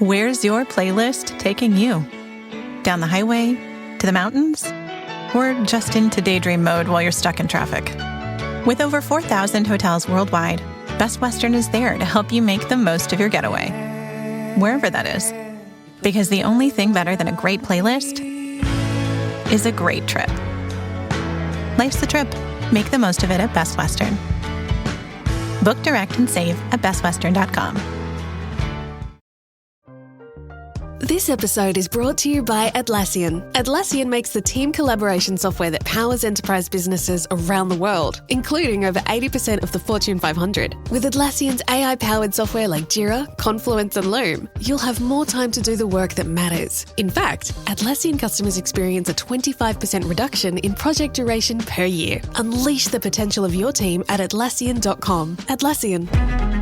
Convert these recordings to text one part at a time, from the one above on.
Where's your playlist taking you? Down the highway? To the mountains? Or just into daydream mode while you're stuck in traffic? With over 4,000 hotels worldwide, Best Western is there to help you make the most of your getaway, wherever that is. Because the only thing better than a great playlist is a great trip. Life's the trip. Make the most of it at Best Western. Book direct and save at bestwestern.com. This episode is brought to you by Atlassian. Atlassian makes the team collaboration software that powers enterprise businesses around the world, including over 80% of the Fortune 500. With Atlassian's AI-powered software like Jira, Confluence, and Loom, you'll have more time to do the work that matters. In fact, Atlassian customers experience a 25% reduction in project duration per year. Unleash the potential of your team at Atlassian.com. Atlassian.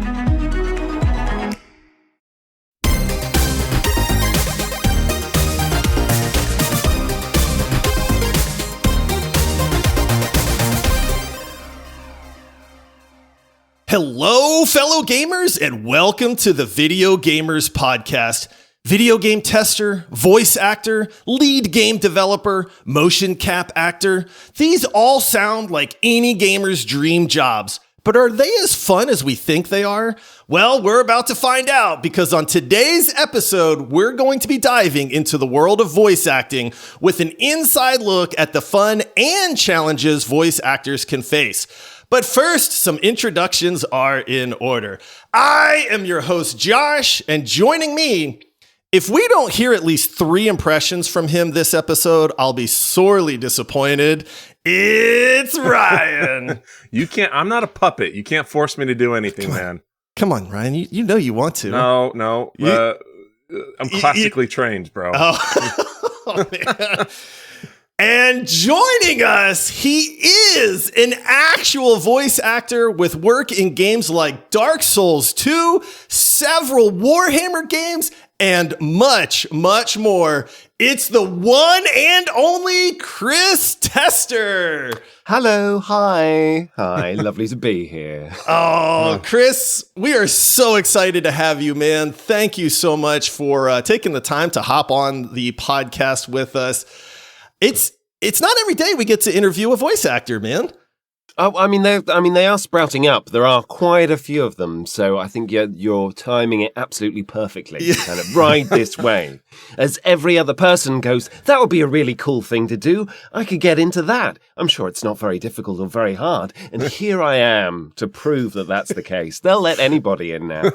Hello, fellow gamers, and welcome to the Video Gamers Podcast. Video game tester, voice actor, lead game developer, motion cap actor. These all sound like any gamer's dream jobs. But are they as fun as we think they are? Well, we're about to find out, because on today's episode, we're going to be diving into the world of voice acting with an inside look at the fun and challenges voice actors can face. But first, some introductions are in order. I am your host, Josh, and joining me, if we don't hear at least 3 impressions from him this episode, I'll be sorely disappointed. It's Ryan. I'm not a puppet. You can't force me to do anything, man. Come on, Ryan. You know you want to. No. I'm classically trained, bro. Oh man. And joining us, he is an actual voice actor with work in games like Dark Souls 2, several Warhammer games, and much, much more. It's the one and only Chris Tester. Hello, hi, lovely to be here. Oh, Chris, we are so excited to have you, man. Thank you so much for taking the time to hop on the podcast with us. It's not every day we get to interview a voice actor, man. Oh, they are sprouting up. There are quite a few of them, so I think you're timing it absolutely perfectly to kind of ride this wave. As every other person goes, that would be a really cool thing to do. I could get into that. I'm sure it's not very difficult or very hard. And here I am to prove that that's the case. They'll let anybody in now.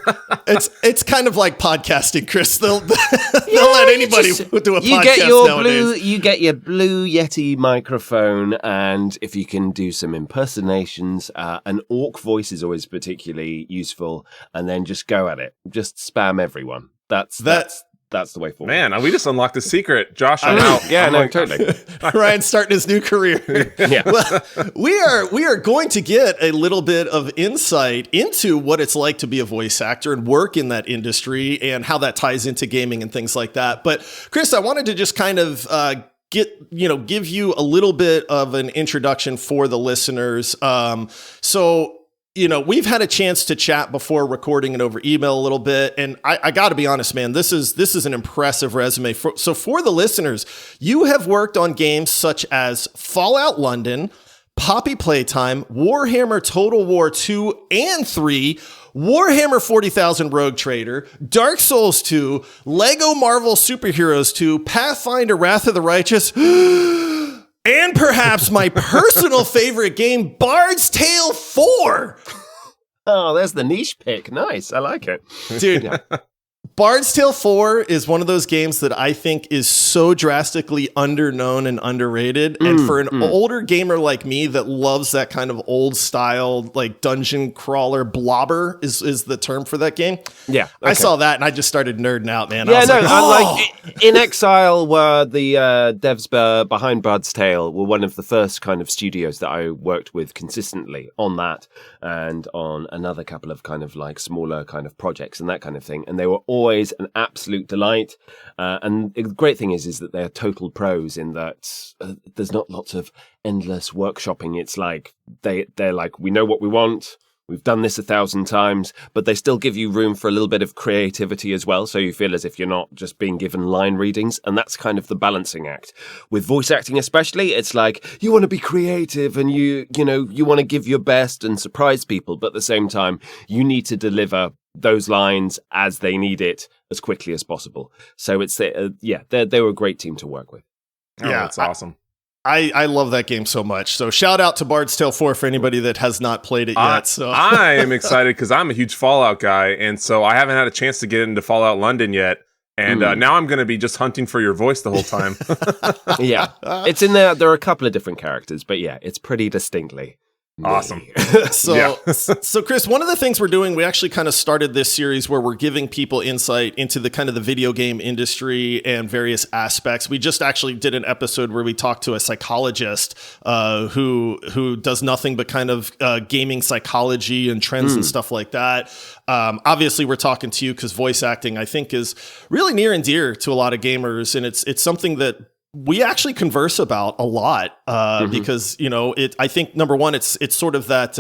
It's kind of like podcasting, Chris. They'll let anybody do a podcast nowadays. You get your blue Yeti microphone, and if you can do some impersonations, an orc voice is always particularly useful, and then just go at it. Just spam everyone. That's the way forward. Man, we just unlocked a secret. Josh, I'm out. Yeah, totally. Ryan's starting his new career. Yeah. Well, we are going to get a little bit of insight into what it's like to be a voice actor and work in that industry and how that ties into gaming and things like that. But Chris, I wanted to just kind of give you a little bit of an introduction for the listeners. We've had a chance to chat before recording it over email a little bit. And I got to be honest, man, this is an impressive resume. So for the listeners, you have worked on games such as Fallout London, Poppy Playtime, Warhammer Total War 2 and 3, Warhammer 40,000 Rogue Trader, Dark Souls 2, Lego Marvel Superheroes 2, Pathfinder Wrath of the Righteous, and perhaps my personal favorite game, Bard's Tale 4. Oh, there's the niche pick. Nice. I like it. Dude, Bard's Tale 4 is one of those games that I think is so drastically underknown and underrated. And for an older gamer like me that loves that kind of old style, like dungeon crawler blobber is the term for that game. Yeah. Okay. I saw that and I just started nerding out, man. Yeah, In Exile were the devs behind Bard's Tale were one of the first kind of studios that I worked with consistently on that and on another couple of kind of like smaller kind of projects and that kind of thing. And they were always an absolute delight. And the great thing is that they're total pros in that there's not lots of endless workshopping. It's like they're like, we know what we want. we've done this 1,000 times, but they still give you room for a little bit of creativity as well. So you feel as if you're not just being given line readings. And that's kind of the balancing act. With voice acting especially, it's like you want to be creative and you want to give your best and surprise people. But at the same time, you need to deliver those lines as they need it as quickly as possible. So it's, they were a great team to work with. Oh, yeah, that's awesome. I love that game so much. So shout out to Bard's Tale 4 for anybody that has not played it yet. So I am excited because I'm a huge Fallout guy, and so I haven't had a chance to get into Fallout London yet. And now I'm going to be just hunting for your voice the whole time. Yeah, it's in there. There are a couple of different characters, but yeah, it's pretty distinctly. Awesome. So Chris, one of the things we're doing, we actually kind of started this series where we're giving people insight into the kind of the video game industry and various aspects. We just actually did an episode where we talked to a psychologist who does nothing but kind of gaming psychology and trends and stuff like that. Obviously, we're talking to you because voice acting, I think, is really near and dear to a lot of gamers, and it's something that we actually converse about a lot because, I think, number one, it's sort of that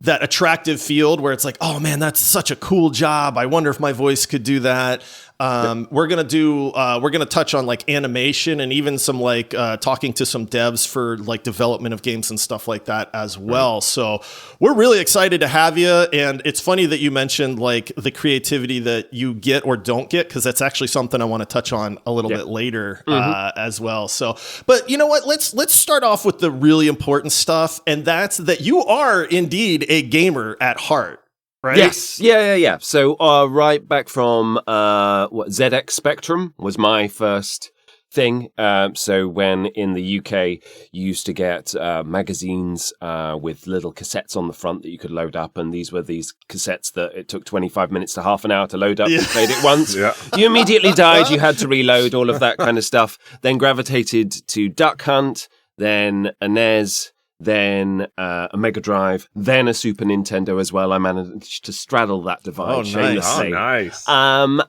attractive field where it's like, oh man, that's such a cool job. I wonder if my voice could do that. We're going to touch on like animation and even some like talking to some devs for like development of games and stuff like that as well. So we're really excited to have you. And it's funny that you mentioned like the creativity that you get or don't get, because that's actually something I want to touch on a little bit later as well. So, but you know what? Let's start off with the really important stuff. And that's that you are indeed a gamer at heart. Right? Yes. Yeah. So right back from ZX Spectrum was my first thing. So when in the UK, you used to get magazines with little cassettes on the front that you could load up. And these were these cassettes that it took 25 minutes to half an hour to load up. You played it once. You immediately died. You had to reload, all of that kind of stuff. Then gravitated to Duck Hunt, then a NES, then a Mega Drive, then a Super Nintendo as well. I managed to straddle that divide. Oh, nice. And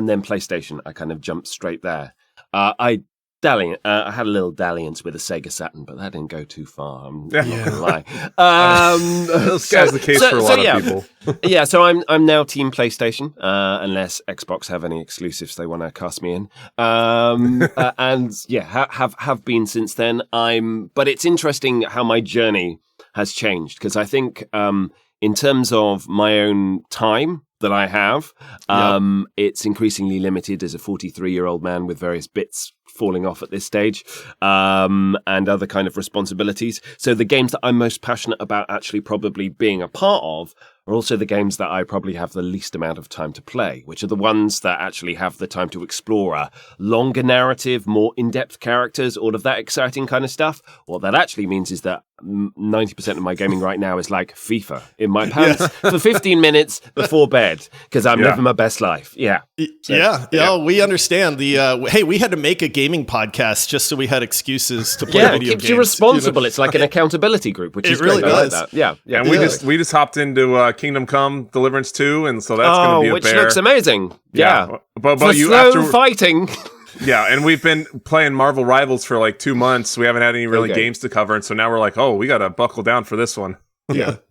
then PlayStation. I kind of jumped straight there. I had a little dalliance with a Sega Saturn, but that didn't go too far. I'm not gonna lie. That's the case for a lot of people. So I'm now Team PlayStation, unless Xbox have any exclusives they want to cast me in. Have been since then. But it's interesting how my journey has changed, because I think in terms of my own time that I have, it's increasingly limited as a 43-year-old man with various bits falling off at this stage, and other kind of responsibilities. So the games that I'm most passionate about actually probably being a part of are also the games that I probably have the least amount of time to play, which are the ones that actually have the time to explore a longer narrative, more in-depth characters, all of that exciting kind of stuff. What that actually means is that 90% of my gaming right now is like FIFA in my pants for 15 minutes before bed, because I'm living my best life. We understand the hey, we had to make a gaming podcast just so we had excuses to play video games. It keeps you responsible. It's like an accountability group, which is really great. does. I like that. And we just hopped into Kingdom Come Deliverance 2, and so that's going to be a which looks amazing. But for you slow after fighting. Yeah, and we've been playing Marvel Rivals for like 2 months. We haven't had any games to cover, and so now we're like, we got to buckle down for this one.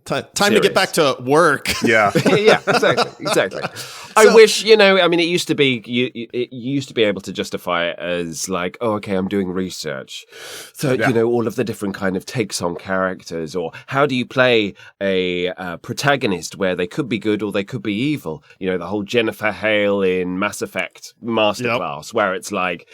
Time to get back to work. Exactly. I wish, it used to be, you used to be able to justify it as like, I'm doing research. So, all of the different kind of takes on characters, or how do you play a protagonist where they could be good or they could be evil? The whole Jennifer Hale in Mass Effect Masterclass, where it's like,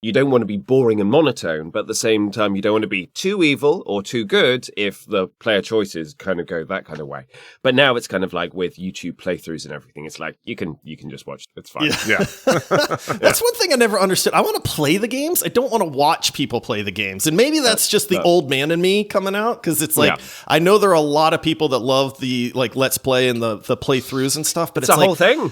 you don't want to be boring and monotone, but at the same time, you don't want to be too evil or too good if the player choices kind of go that kind of way. But now it's kind of like with YouTube playthroughs and everything. It's like, you can just watch. It's fine. That's one thing I never understood. I want to play the games. I don't want to watch people play the games. And maybe that's just the old man in me coming out, because it's like, I know there are a lot of people that love the like Let's Play and the playthroughs and stuff, but it's a like, whole thing.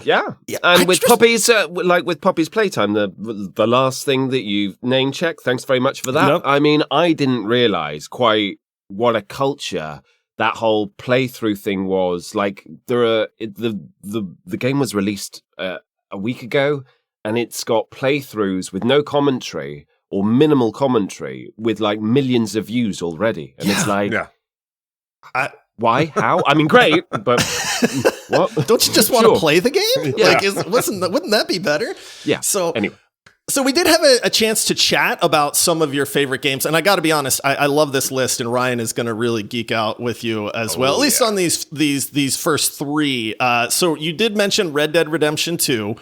And with Poppy's, with Poppy's Playtime, the last thing that you name check. Thanks very much for that. Yep. I mean, I didn't realize quite what a culture that whole playthrough thing was. Like, the game was released a week ago, and it's got playthroughs with no commentary or minimal commentary with like millions of views already. And it's like, why? How? I mean, great, but what? Don't you just want to play the game? Yeah. Like, wouldn't that be better? Yeah. So anyway. So we did have a chance to chat about some of your favorite games, and I got to be honest, I love this list, and Ryan is going to really geek out with you as well, at least on these first three. So you did mention Red Dead Redemption 2.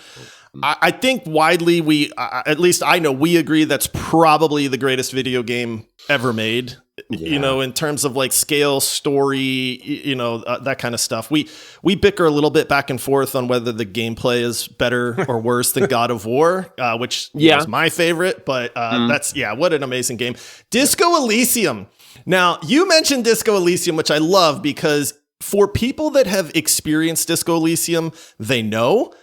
I think widely at least I know we agree that's probably the greatest video game ever made. Yeah. You know, in terms of like scale, story, you know, that kind of stuff. We bicker a little bit back and forth on whether the gameplay is better or worse than God of War, which is my favorite. But what an amazing game. Disco Elysium. Now, you mentioned Disco Elysium, which I love because for people that have experienced Disco Elysium, they know.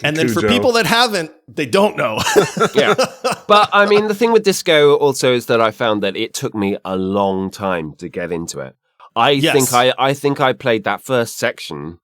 And then for people that haven't, they don't know. Yeah. But I mean, the thing with Disco also is that I found that it took me a long time to get into it. I think I played that first section,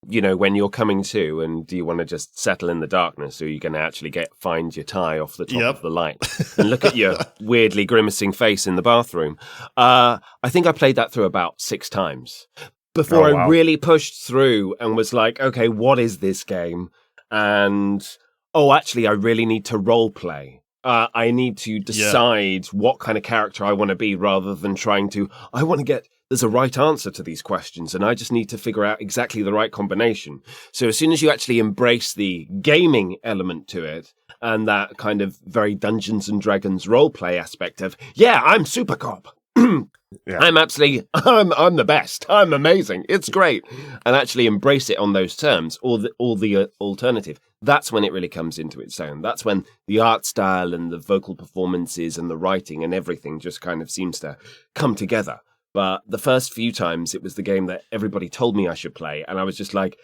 you know, when you're coming to and do you want to just settle in the darkness or are you going to actually find your tie off the top of the light and look at your weirdly grimacing face in the bathroom. I think I played that through about 6 times before I really pushed through and was like, okay, what is this game? And, actually, I really need to role play. I need to decide what kind of character I want to be rather than there's a right answer to these questions and I just need to figure out exactly the right combination. So as soon as you actually embrace the gaming element to it and that kind of very Dungeons and Dragons role play aspect of, I'm Super Cop. I'm the best. I'm amazing. It's great. And actually embrace it on those terms or the alternative. That's when it really comes into its own. That's when the art style and the vocal performances and the writing and everything just kind of seems to come together. But the first few times it was the game that everybody told me I should play. And I was just like,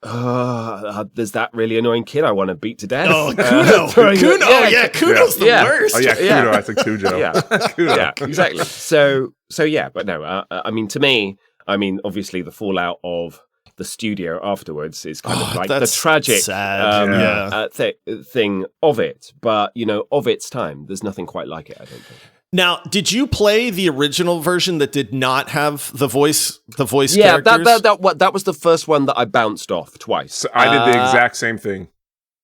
there's that really annoying kid I want to beat to death. Oh, Kuno. Kuno's the worst. Oh, yeah, Kuno. I think Cujo. Yeah, exactly. So but no, I mean, to me, obviously the fallout of the studio afterwards is kind of like the tragic thing of it. But, you know, of its time, there's nothing quite like it, I don't think. Now, did you play the original version that did not have the voice characters? That was the first one that I bounced off twice. So I did the exact same thing.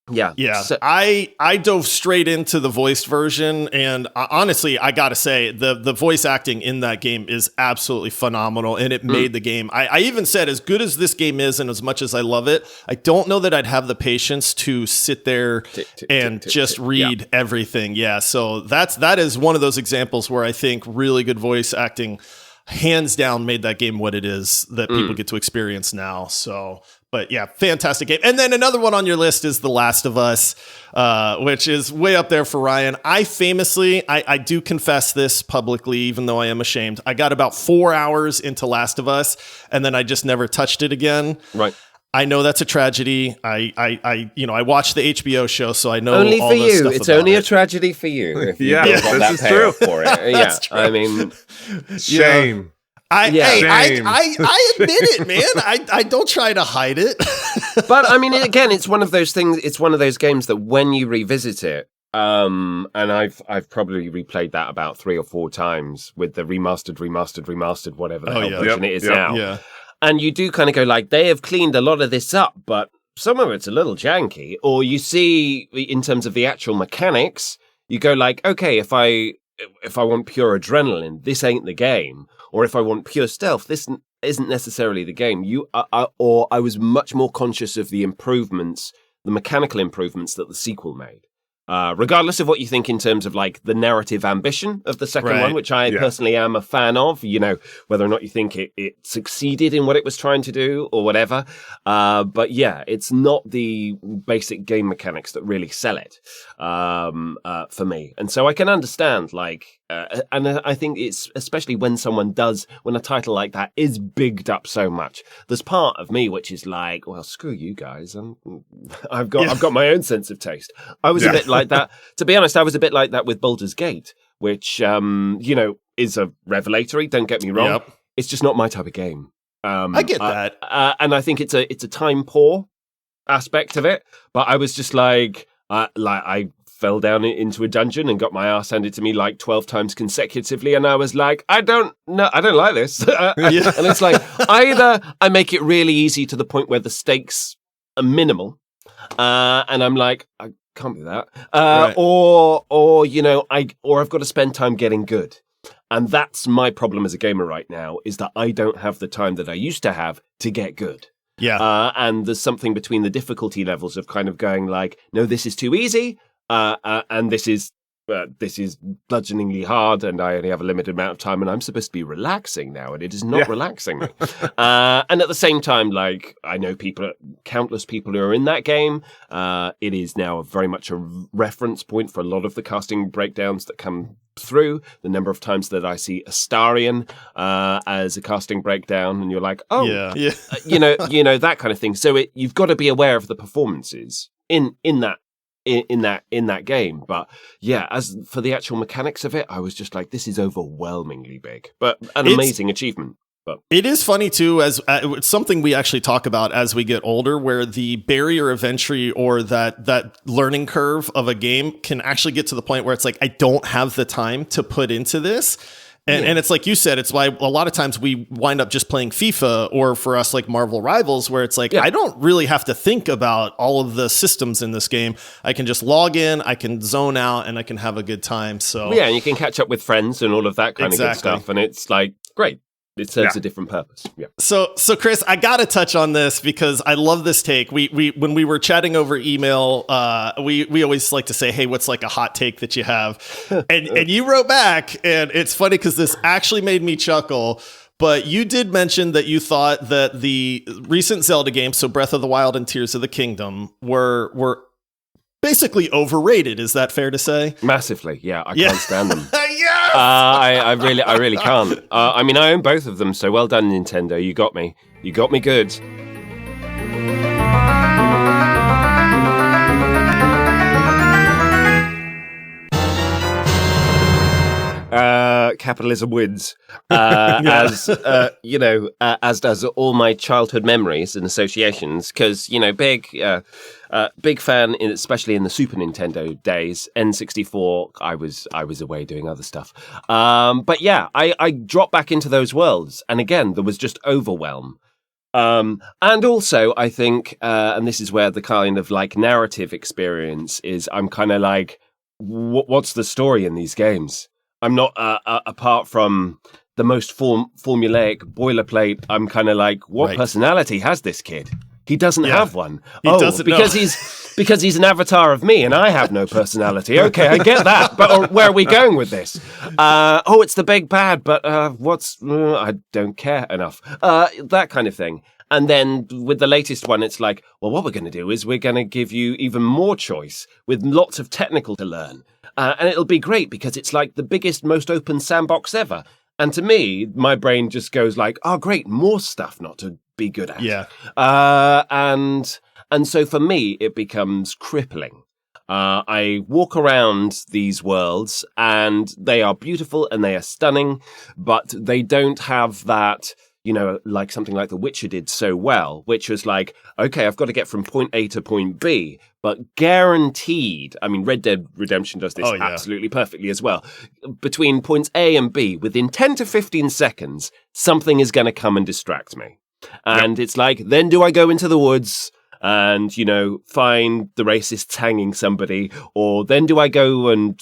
Yeah. So, I dove straight into the voiced version, and honestly, I gotta say the voice acting in that game is absolutely phenomenal, and it made the game. I even said, as good as this game is, and as much as I love it, I don't know that I'd have the patience to sit there and just read everything. Yeah, so that is one of those examples where I think really good voice acting, hands down, made that game what it is that people get to experience now. So. But yeah, fantastic game. And then another one on your list is The Last of Us, which is way up there for Ryan. I famously, I do confess this publicly, even though I am ashamed. I got about 4 hours into Last of Us, and then I just never touched it again. Right. I know that's a tragedy. I watched the HBO show, so I know only all for this you. stuff It's about only it. a tragedy for you. If you this is true for it. True. I mean, Shame. I admit it, man. I don't try to hide it. But I mean, again, it's one of those things. It's one of those games that when you revisit it, and I've probably replayed that about 3 or 4 times with the remastered, whatever the hell version it is now. Yeah. And you do kind of go like, they have cleaned a lot of this up, but some of it's a little janky. Or you see, in terms of the actual mechanics, you go like, okay, if I want pure adrenaline, this ain't the game. Or if I want pure stealth, this isn't necessarily the game. I was much more conscious of the improvements, the mechanical improvements that the sequel made. Regardless of what you think in terms of like the narrative ambition of the second one, which I personally am a fan of, you know, whether or not you think it succeeded in what it was trying to do or whatever. But yeah, it's not the basic game mechanics that really sell it for me. And so I can understand and I think it's especially when a title like that is bigged up so much. There's part of me which is like, well, screw you guys. I've got my own sense of taste. I was a bit like that. To be honest, I was a bit like that with Baldur's Gate, which, is a revelatory. Don't get me wrong. Yep. It's just not my type of game. I get that. And I think it's a time poor aspect of it. But I was just like, I fell down into a dungeon and got my ass handed to me like 12 times consecutively. And I was like, I don't like this. And it's like, either I make it really easy to the point where the stakes are minimal. And I'm like, I can't do that. Right. Or, you know, I've got to spend time getting good. And that's my problem as a gamer right now, is that I don't have the time that I used to have to get good. Yeah. And there's something between the difficulty levels of kind of going like, no, this is too easy. And this is bludgeoningly hard, and I only have a limited amount of time, and I'm supposed to be relaxing now, and it is not relaxing me. And at the same time, like, I know countless people who are in that game. It is now very much a reference point for a lot of the casting breakdowns that come through. The number of times that I see Astarion as a casting breakdown, and you're like, oh, yeah. you know that kind of thing. So you've got to be aware of the performances in that game. But yeah, as for the actual mechanics of it, I was just like, this is overwhelmingly big, but an amazing achievement. But it is funny too, as it's something we actually talk about as we get older, where the barrier of entry or that learning curve of a game can actually get to the point where it's like, I don't have the time to put into this. And it's like you said, it's why a lot of times we wind up just playing FIFA, or for us, like Marvel Rivals, where it's like, I don't really have to think about all of the systems in this game. I can just log in, I can zone out, and I can have a good time. So yeah, and you can catch up with friends and all of that kind of good stuff. And it's like, great. It serves a different purpose. Yeah. So Chris, I got to touch on this because I love this take. We when we were chatting over email, we always like to say, hey, what's like a hot take that you have? And you wrote back, and it's funny because this actually made me chuckle. But you did mention that you thought that the recent Zelda games, so Breath of the Wild and Tears of the Kingdom, were basically overrated. Is that fair to say? Massively. Yeah, I can't stand them. Yes! I really can't. I mean, I own both of them, so well done, Nintendo. You got me. You got me good. Capitalism wins, as you know, as does all my childhood memories and associations. Because big fan, especially in the Super Nintendo days. N64, I was away doing other stuff. But yeah, I dropped back into those worlds, and again, there was just overwhelm. And also, I think, and this is where the kind of like narrative experience is. I'm kind of like, what's the story in these games? I'm not, apart from the most formulaic boilerplate, I'm kind of like, what personality has this kid? He doesn't have one. Because he's an avatar of me and I have no personality. Okay, I get that. But where are we going with this? It's the big bad, but I don't care enough. That kind of thing. And then with the latest one, it's like, well, what we're going to do is we're going to give you even more choice with lots of technical to learn. And it'll be great because it's like the biggest, most open sandbox ever. And to me, my brain just goes like, oh, great, more stuff not to be good at. Yeah. And so for me, it becomes crippling. I walk around these worlds and they are beautiful and they are stunning, but they don't have that, like something like The Witcher did so well, which was like, okay, I've got to get from point A to point B, but guaranteed. I mean, Red Dead Redemption does this absolutely perfectly as well. Between points A and B, within 10 to 15 seconds, something is going to come and distract me. And it's like, then do I go into the woods and, find the racists hanging somebody? Or then do I go and,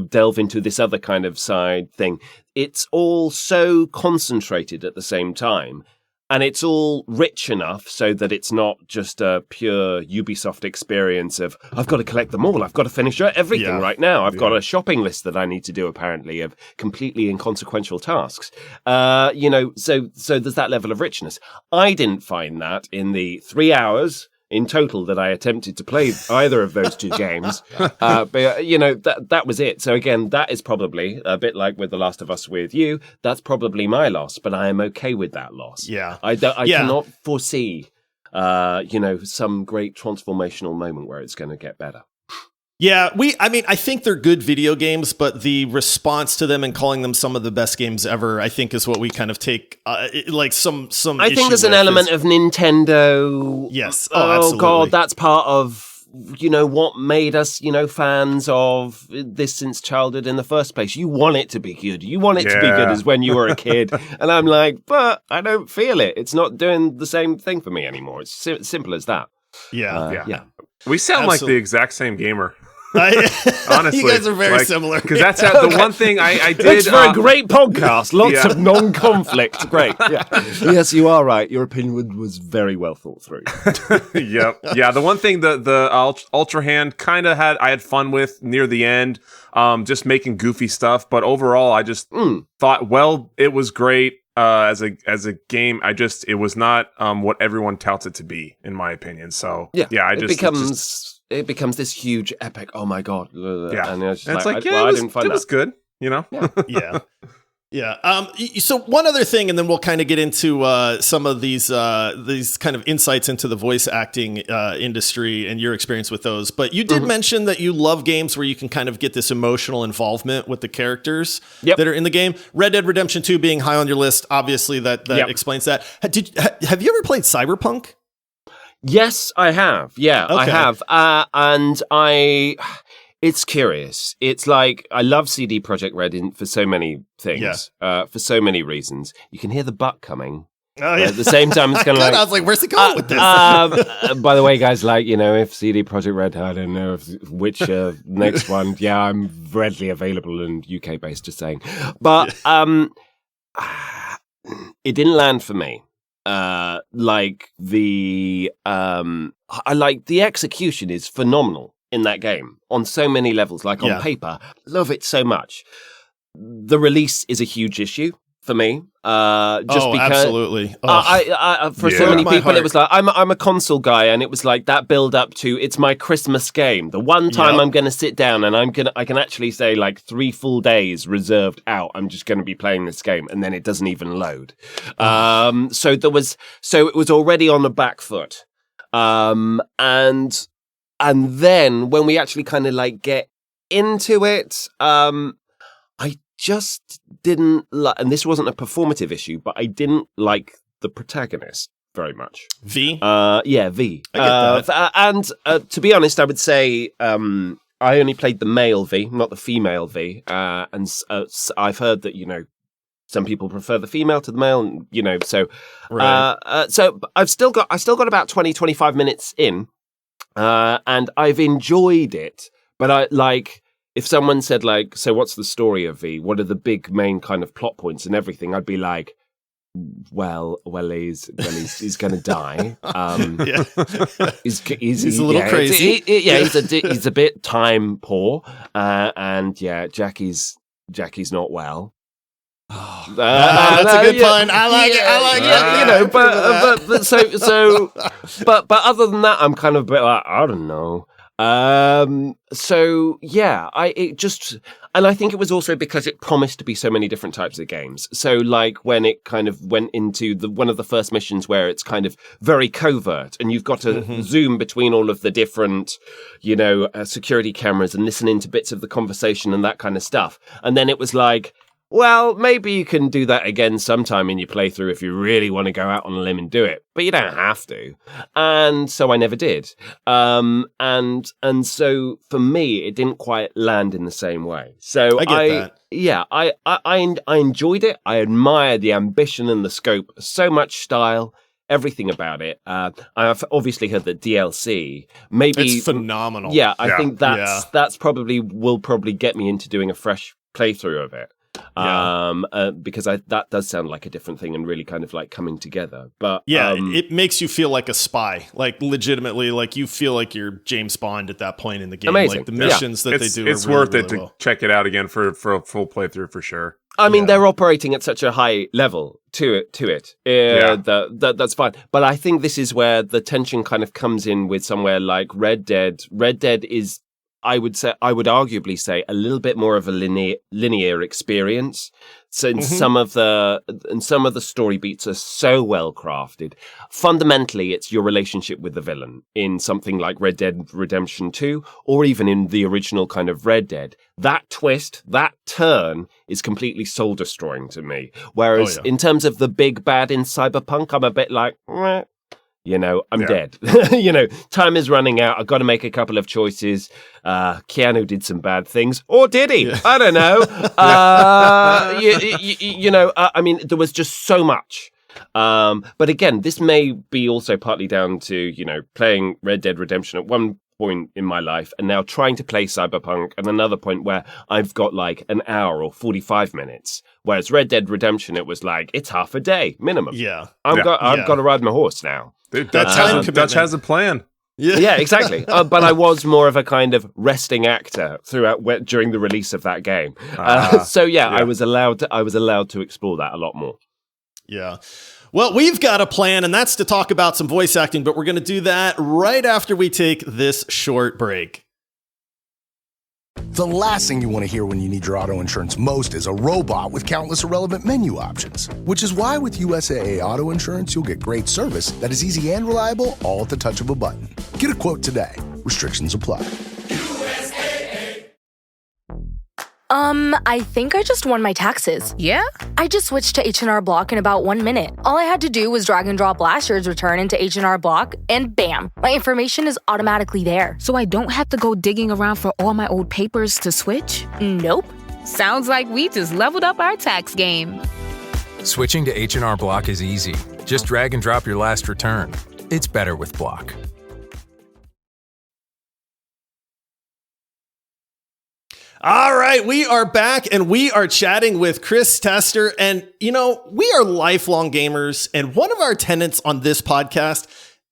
delve into this other kind of side thing? It's all so concentrated at the same time. And it's all rich enough so that it's not just a pure Ubisoft experience of, I've got to collect them all. I've got to finish everything right now. I've got a shopping list that I need to do, apparently, of completely inconsequential tasks. So there's that level of richness. I didn't find that in the 3 hours in total that I attempted to play either of those two games. But that was it. So again, that is probably a bit like with The Last of Us with you. That's probably my loss, but I am okay with that loss. Yeah. I cannot foresee, some great transformational moment where it's going to get better. Yeah, I think they're good video games, but the response to them and calling them some of the best games ever, I think, is what we kind of take like some. I think there's an element of Nintendo. Yes. Oh absolutely. God, that's part of what made us, fans of this since childhood in the first place. You want it to be good. You want it to be good as when you were a kid. And I'm like, but I don't feel it. It's not doing the same thing for me anymore. It's simple as that. Yeah. We sound like the exact same gamer. Honestly, you guys are very similar. Because that's the one thing I did. It's for a great podcast. Lots of non-conflict. Great. Yeah. Yes, you are right. Your opinion was very well thought through. Yep. Yeah. The one thing the Ultra Hand kind of I had fun with near the end, just making goofy stuff. But overall, I just thought, well, it was great as a game. It was not what everyone touts it to be, in my opinion. So it becomes this huge epic. Oh my god! Yeah, and it's like, I didn't find it was good. Yeah. So one other thing, and then we'll kind of get into some of these kind of insights into the voice acting industry and your experience with those. But you did mention that you love games where you can kind of get this emotional involvement with the characters that are in the game. Red Dead Redemption 2 being high on your list, obviously that explains that. Have you ever played Cyberpunk? Yes, I have. Yeah, okay. I have. It's curious. It's like, I love CD Projekt Red for so many things, for so many reasons. You can hear the butt coming. Oh, yeah. At the same time, it's kind of like... I was like, where's it going with this? By the way, guys, if CD Projekt Red, I don't know which next one. Yeah, I'm readily available and UK-based, just saying. But it didn't land for me. I like the execution is phenomenal in that game on so many levels. Like on paper, love it so much. The release is a huge issue for me. Just because absolutely. For so many people, it was like I'm a console guy, and it was like that build up to it's my Christmas game. The one time I'm going to sit down and I can actually say like 3 full days reserved out. I'm just going to be playing this game, and then it doesn't even load. So it was already on the back foot. And then when we actually kind of like get into it, I just didn't like, and this wasn't a performative issue, but I didn't like the protagonist very much. V? Yeah, V. I get that. And to be honest, I would say I only played the male V, not the female V. And I've heard that, some people prefer the female to the male, and, so... Right. So I still got about 20, 25 minutes in, and I've enjoyed it, but I like... If someone said, like, so what's the story of V? What are the big main kind of plot points and everything? I'd be like, well, he's going to die. He's a little crazy. He's a bit time poor. And Jackie's not well. That's a good point. I like it. But other than that, I'm kind of a bit like, I don't know. And I think it was also because it promised to be so many different types of games. So like when it kind of went into one of the first missions where it's kind of very covert and you've got to zoom between all of the different, security cameras and listen into bits of the conversation and that kind of stuff. And then it was like, well, maybe you can do that again sometime in your playthrough if you really want to go out on a limb and do it, but you don't have to. And so I never did. And so for me, it didn't quite land in the same way. So I get that. Yeah, I enjoyed it. I admired the ambition and the scope, so much style, everything about it. I've obviously heard that DLC maybe it's phenomenal. Yeah, I think that's probably will get me into doing a fresh playthrough of it. Because that does sound like a different thing and really kind of like coming together. But it makes you feel like a spy, like legitimately, like you feel like you're James Bond at that point in the game. Amazing. Like the missions that they do. It's are really, worth it really to well. check it out again for a full playthrough for sure. I mean, they're operating at such a high level to it. That's fine. But I think this is where the tension kind of comes in with somewhere like Red Dead. Red Dead is, I would arguably say, a little bit more of a linear experience. So in some of the story beats are so well crafted. Fundamentally, it's your relationship with the villain in something like Red Dead Redemption 2, or even in the original kind of Red Dead. That twist, that turn is completely soul destroying to me. Whereas in terms of the big bad in Cyberpunk, I'm a bit like, meh. I'm dead. Time is running out. I've got to make a couple of choices. Keanu did some bad things, or did he? Yeah. I don't know. I mean, there was just so much. But again, this may be also partly down to, playing Red Dead Redemption at one point in my life and now trying to play Cyberpunk at another point where I've got like an hour or 45 minutes. Whereas Red Dead Redemption, it was like, it's half a day minimum. Yeah. I've got to ride my horse now. Dude, Dutch has a plan. Yeah, exactly. But I was more of a kind of resting actor during the release of that game. I was allowed to explore that a lot more. Yeah. Well, we've got a plan, and that's to talk about some voice acting, but we're going to do that right after we take this short break. The last thing you want to hear when you need your auto insurance most is a robot with countless irrelevant menu options, which is why with USAA Auto Insurance, you'll get great service that is easy and reliable, all at the touch of a button. Get a quote today. Restrictions apply. I think I just won my taxes. Yeah? I just switched to H&R Block in about 1 minute. All I had to do was drag and drop last year's return into H&R Block, and bam, my information is automatically there. So I don't have to go digging around for all my old papers to switch? Nope. Sounds like we just leveled up our tax game. Switching to H&R Block is easy. Just drag and drop your last return. It's better with Block. All right, we are back and we are chatting with Chris Tester. And, we are lifelong gamers. And one of our tenets on this podcast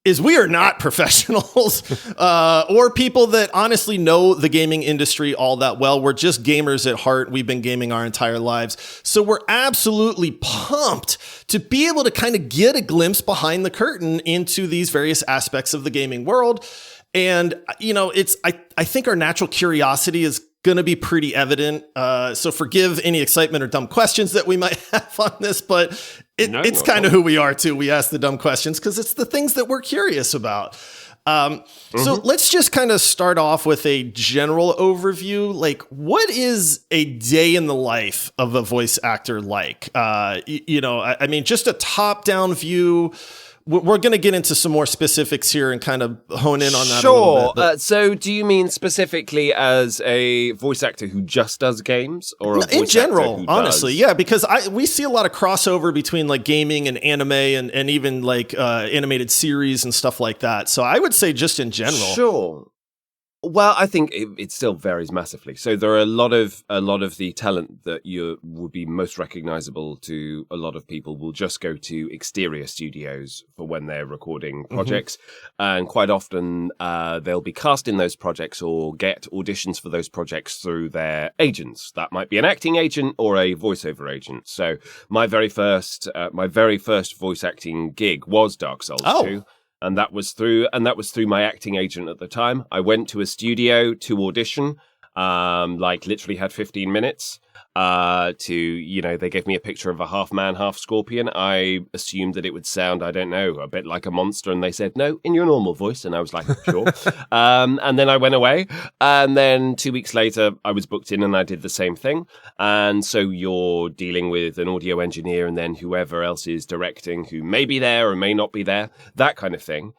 is we are not professionals or people that honestly know the gaming industry all that well. We're just gamers at heart. We've been gaming our entire lives. So we're absolutely pumped to be able to kind of get a glimpse behind the curtain into these various aspects of the gaming world. And, I think our natural curiosity is going to be pretty evident. So forgive any excitement or dumb questions that we might have on this, but it's kind of who we are too. We ask the dumb questions because it's the things that we're curious about. So let's just kind of start off with a general overview. Like, what is a day in the life of a voice actor like? I mean, just a top-down view. We're going to get into some more specifics here and kind of hone in on that a little bit. So do you mean specifically as a voice actor who just does games? Or in general, honestly, yeah, because we see a lot of crossover between like gaming and anime and even like animated series and stuff like that. So I would say just in general. Sure. Well, I think it still varies massively. So there are a lot of the talent that would be most recognizable to a lot of people will just go to exterior studios for when they're recording projects. And quite often they'll be cast in those projects or get auditions for those projects through their agents. That might be an acting agent or a voiceover agent. So my very first voice acting gig was Dark Souls 2. And that was through my acting agent at the time. I went to a studio to audition, literally had 15 minutes they gave me a picture of a half man, half scorpion. I assumed that it would sound, I don't know, a bit like a monster. And they said, no, in your normal voice. And I was like, sure. And then I went away. And then 2 weeks later, I was booked in and I did the same thing. And so you're dealing with an audio engineer and then whoever else is directing who may be there or may not be there, that kind of thing.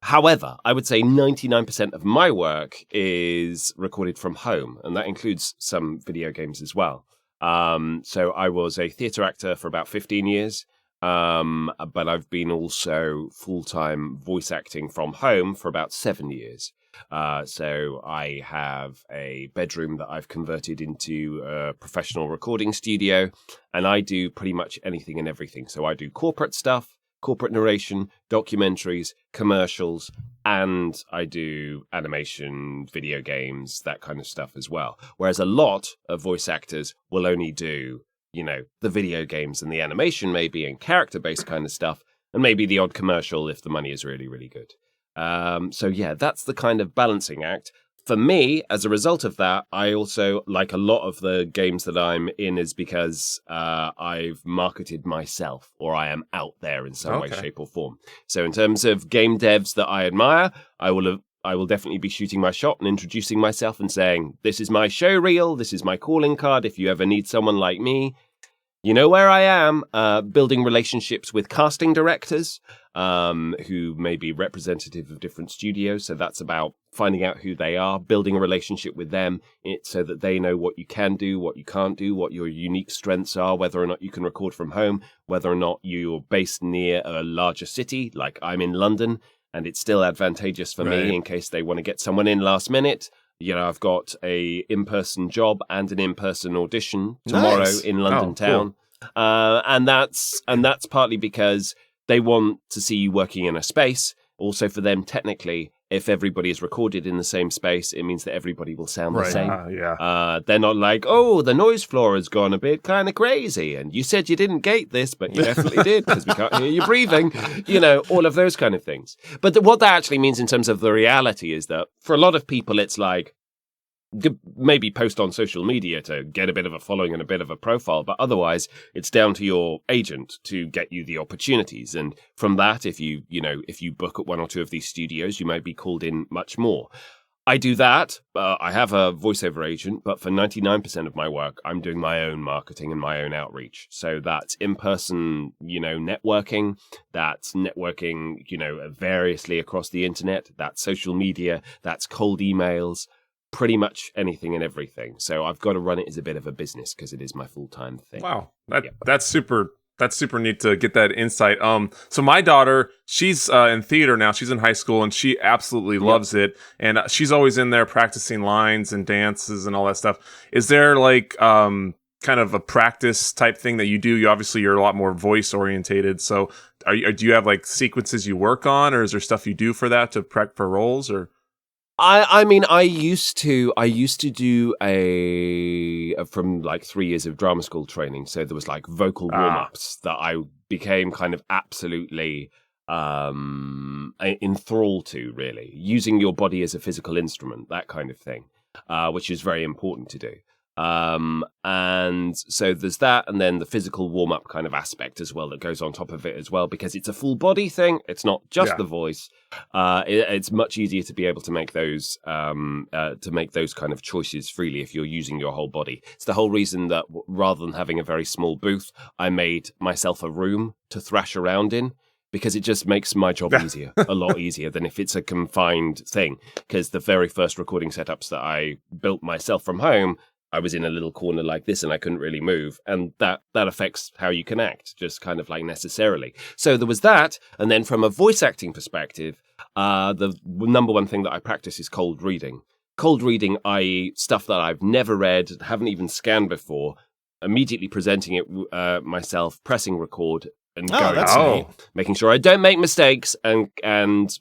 However, I would say 99% of my work is recorded from home, and that includes some video games as well. So I was a theatre actor for about 15 years, but I've been also full-time voice acting from home for about 7 years. So I have a bedroom that I've converted into a professional recording studio, and I do pretty much anything and everything. So I do corporate stuff, corporate narration, documentaries, commercials, and I do animation, video games, that kind of stuff as well. Whereas a lot of voice actors will only do, the video games and the animation maybe and character-based kind of stuff, and maybe the odd commercial if the money is really, really good. So yeah, that's the kind of balancing act. For me, as a result of that, I also, like a lot of the games that I'm in, is because I've marketed myself, or I am out there in some way, shape, or form. So in terms of game devs that I admire, I will definitely be shooting my shot and introducing myself and saying, this is my show reel, this is my calling card. If you ever need someone like me, You know where I am, building relationships with casting directors who may be representative of different studios. So that's about finding out who they are, building a relationship with them so that they know what you can do, what you can't do, what your unique strengths are, whether or not you can record from home, whether or not you're based near a larger city, like I'm in London, and it's still advantageous for me in case they want to get someone in last minute. You know, I've got a in-person job and an in-person audition tomorrow in London town. Cool. And that's partly because they want to see you working in a space. Also for them, technically, if everybody is recorded in the same space, it means that everybody will sound the same. They're not like, oh, the noise floor has gone a bit kind of crazy. And you said you didn't gate this, but you definitely did because we can't hear you breathing. You know, all of those kind of things. But what that actually means in terms of the reality is that for a lot of people, it's like, maybe post on social media to get a bit of a following and a bit of a profile, but otherwise it's down to your agent to get you the opportunities. And from that, if you book at one or two of these studios, you might be called in much more. I do that. I have a voiceover agent, but for 99% of my work, I'm doing my own marketing and my own outreach. So that's in-person, networking. That's networking, variously across the internet. That's social media. That's cold emails. Pretty much anything and everything. So I've got to run it as a bit of a business because it is my full-time thing. Wow. That's super neat to get that insight. So my daughter, she's in theater now. She's in high school and she absolutely loves it. And she's always in there practicing lines and dances and all that stuff. Is there like kind of a practice type thing that you do? You're a lot more voice orientated. So do you have like sequences you work on, or is there stuff you do for that to prep for roles, or? I mean, I used to do from like 3 years of drama school training. So there was like vocal warm-ups that I became kind of absolutely enthralled to, really. Using your body as a physical instrument, that kind of thing, which is very important to do. And so there's that, and then the physical warm-up kind of aspect as well that goes on top of it as well, because it's a full body thing. It's not just the voice. It's much easier to be able to make those kind of choices freely if you're using your whole body. It's the whole reason that rather than having a very small booth, I made myself a room to thrash around in, because it just makes my job easier, a lot easier than if it's a confined thing. Because the very first recording setups that I built myself from home, I was in a little corner like this and I couldn't really move. And that affects how you can act, just kind of like necessarily. So there was that. And then from a voice acting perspective, the number one thing that I practice is cold reading. Cold reading, i.e. stuff that I've never read, haven't even scanned before, immediately presenting it myself, pressing record and going, making sure I don't make mistakes and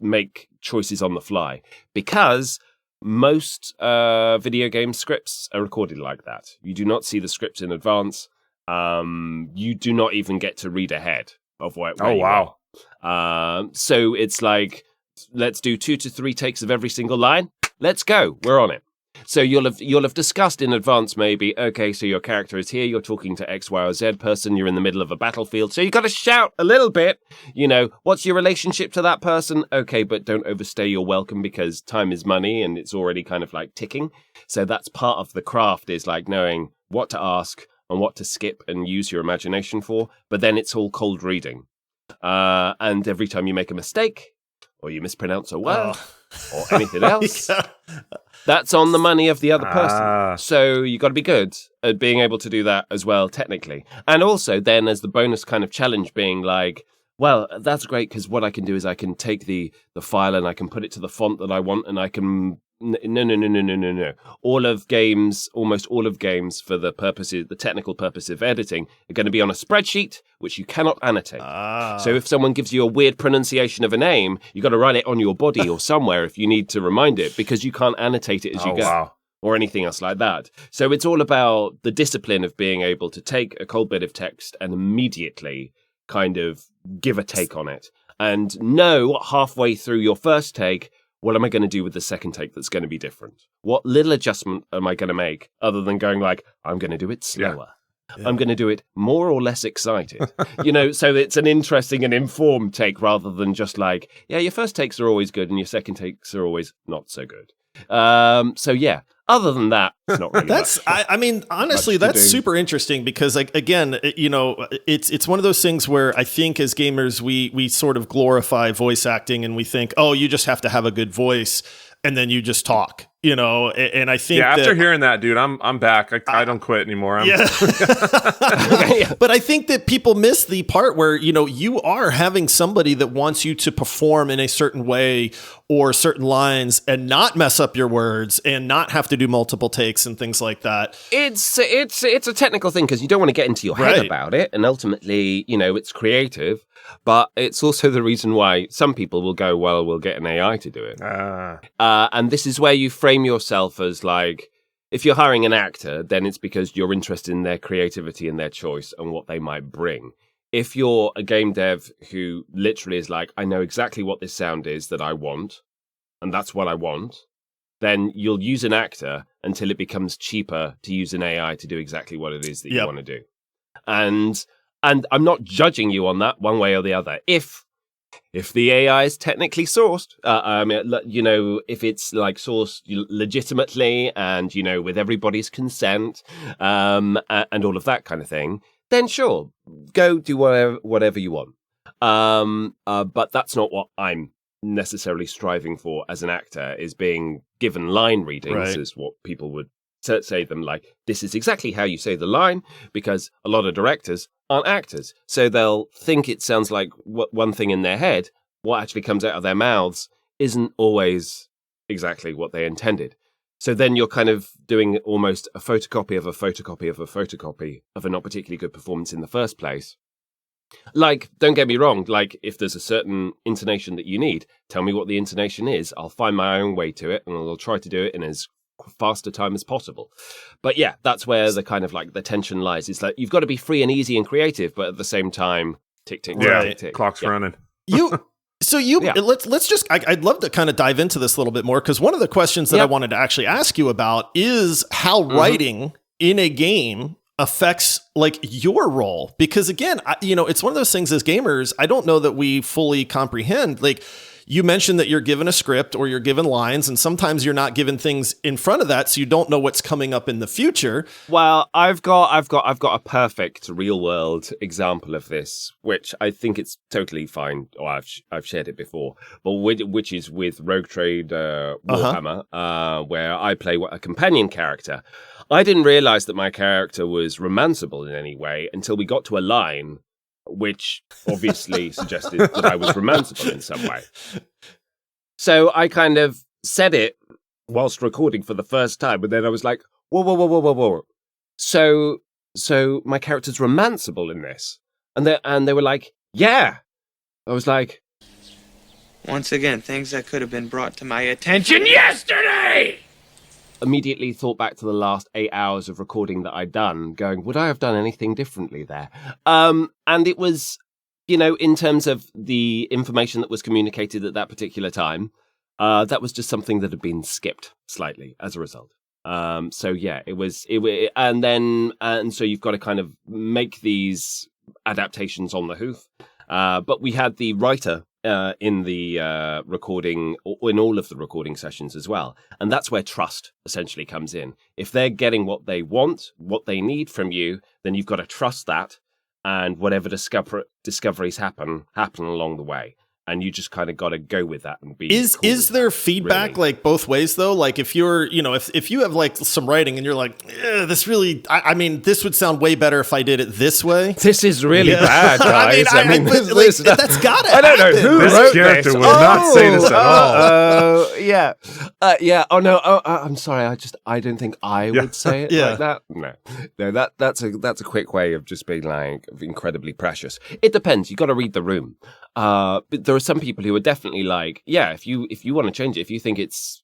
make choices on the fly. Because most video game scripts are recorded like that. You do not see the scripts in advance. You do not even get to read ahead of where you are. So it's like, let's do 2 to 3 takes of every single line. Let's go. We're on it. So you'll have discussed in advance maybe, okay, so your character is here, you're talking to X, Y, or Z person, you're in the middle of a battlefield, so you got to shout a little bit, what's your relationship to that person? Okay, but don't overstay your welcome because time is money and it's already kind of like ticking. So that's part of the craft, is like knowing what to ask and what to skip and use your imagination for, but then it's all cold reading. And every time you make a mistake, or you mispronounce a word, or anything else, that's on the money of the other person. So you got to be good at being able to do that as well, technically. And also then as the bonus kind of challenge being like, well, that's great because what I can do is I can take the file and I can put it to the font that I want, and I can... No. Almost all of games for the technical purpose of editing are going to be on a spreadsheet, which you cannot annotate. So if someone gives you a weird pronunciation of a name, you got to write it on your body or somewhere if you need to remind it, because you can't annotate it as you go. Or anything else like that. So it's all about the discipline of being able to take a cold bit of text and immediately kind of give a take on it. And know halfway through your first take, what am I going to do with the second take that's going to be different? What little adjustment am I going to make other than going like, I'm going to do it slower. Yeah. I'm going to do it more or less excited. So it's an interesting and informed take rather than just like, your first takes are always good and your second takes are always not so good. Other than that, it's not really That's, much. I mean, honestly, that's super interesting because, like, again, it's one of those things where I think as gamers, we sort of glorify voice acting and we think, oh, you just have to have a good voice and then you just talk, and I think after hearing that, dude, I'm back. I don't quit anymore. Yeah. But I think that people miss the part where, you are having somebody that wants you to perform in a certain way or certain lines and not mess up your words and not have to do multiple takes and things like that. It's a technical thing because you don't want to get into your head about it. And ultimately, it's creative. But it's also the reason why some people will go, well, we'll get an AI to do it. And this is where you frame yourself as like, if you're hiring an actor, then it's because you're interested in their creativity and their choice and what they might bring. If you're a game dev who literally is like, I know exactly what this sound is that I want, and that's what I want, then you'll use an actor until it becomes cheaper to use an AI to do exactly what it is that you want to do. And I'm not judging you on that one way or the other. If the AI is technically sourced, if it's like sourced legitimately and, with everybody's consent and all of that kind of thing, then sure, go do whatever you want. But that's not what I'm necessarily striving for as an actor, is being given line readings, is what people would say them like, this is exactly how you say the line, because a lot of directors aren't actors. So they'll think it sounds like one thing in their head. What actually comes out of their mouths isn't always exactly what they intended. So then you're kind of doing almost a photocopy of a photocopy of a photocopy of a not particularly good performance in the first place. Like, don't get me wrong, like, if there's a certain intonation that you need, tell me what the intonation is. I'll find my own way to it, and I'll try to do it in as faster time as possible. But yeah, that's where the kind of like the tension lies. It's like you've got to be free and easy and creative, but at the same time, tick, tick, tick, tick, tick. Clock's running. Let's just, I'd love to kind of dive into this a little bit more, because one of the questions that I wanted to actually ask you about is how writing in a game affects like your role. Because again, it's one of those things as gamers, I don't know that we fully comprehend. Like, you mentioned that you're given a script or you're given lines, and sometimes you're not given things in front of that, so you don't know what's coming up in the future. Well, I've got a perfect real world example of this, which I think it's totally fine. Or I've shared it before, but which is with Rogue Trade Warhammer, where I play a companion character. I didn't realize that my character was romanceable in any way until we got to a line which obviously suggested that I was romanceable in some way. So I kind of said it whilst recording for the first time, but then I was like, whoa. So my character's romanceable in this. And they were like, yeah. I was like, once again, things that could have been brought to my attention yesterday! Immediately thought back to the last 8 hours of recording that I'd done, going, would I have done anything differently there? And it was, in terms of the information that was communicated at that particular time, that was just something that had been skipped slightly as a result. So yeah, and so you've got to kind of make these adaptations on the hoof. But we had the writer in the recording, or in all of the recording sessions as well. And that's where trust essentially comes in. If they're getting what they want, what they need from you, then you've got to trust that, and whatever discoveries happen along the way. And you just kind of got to go with that and be. Is there feedback like both ways though? Like if you're, if you have like some writing and you're like, this really, I mean, this would sound way better if I did it this way. This is really bad, guys. That's gotta. I don't know who this wrote character this. would not say this at all. Yeah. Oh no. I'm sorry. I don't think I would say it like that. No. That's a quick way of just being like incredibly precious. It depends. You got to read the room. But there are some people who are definitely like, yeah, if you want to change it, if you think it's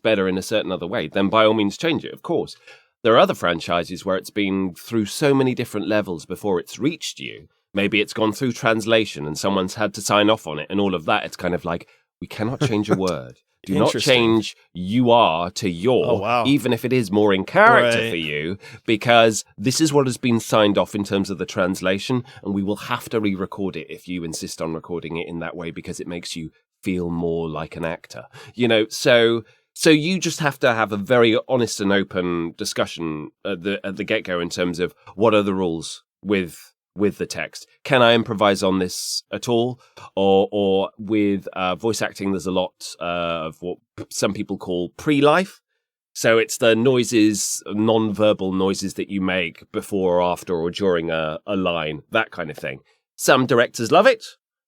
better in a certain other way, then by all means change it, of course. There are other franchises where it's been through so many different levels before it's reached you. Maybe it's gone through translation and someone's had to sign off on it and all of that. It's kind of like, we cannot change a word. Do not change you are to your, even if it is more in character for you, because this is what has been signed off in terms of the translation, and we will have to re-record it if you insist on recording it in that way because it makes you feel more like an actor. So So you just have to have a very honest and open discussion at the get-go in terms of what are the rules with the text. Can I improvise on this at all? Or with voice acting, there's a lot of what some people call pre-life. So it's the noises, non-verbal noises that you make before or after or during a line, that kind of thing. Some directors love it.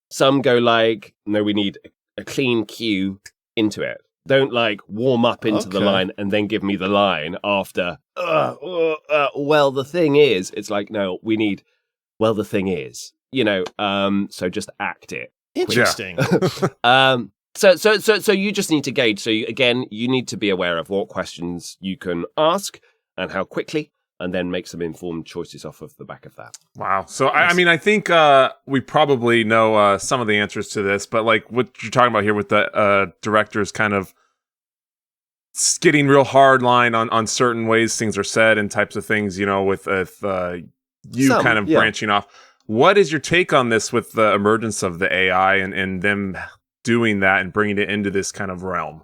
Some go like, no, we need a clean cue into it. Don't like warm up into the line and then give me the line after. Well, the thing is, it's like, no, we need, well, the thing is, so just act it. Interesting. So you just need to gauge. So you need to be aware of what questions you can ask and how quickly, and then make some informed choices off of the back of that. Wow. So, I mean, I think we probably know some of the answers to this, but like what you're talking about here with the directors kind of getting real hard line on certain ways things are said and types of things, with branching off. What is your take on this with the emergence of the AI and them doing that and bringing it into this kind of realm?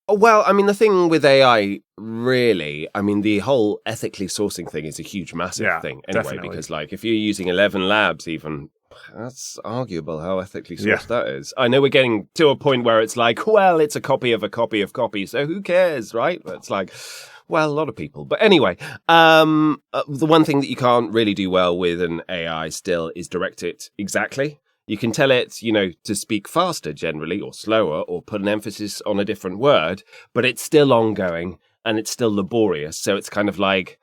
Well, I mean, the thing with AI, really, I mean, the whole ethically sourcing thing is a huge, massive thing anyway, definitely. Because like if you're using 11 labs even, that's arguable how ethically sourced that is. I know we're getting to a point where it's like, well, it's a copy of a copy of copy, so who cares, right? But it's like, well, a lot of people. But anyway, the one thing that you can't really do well with an AI still is direct it exactly. You can tell it, to speak faster generally or slower or put an emphasis on a different word, but it's still ongoing and it's still laborious. So it's kind of like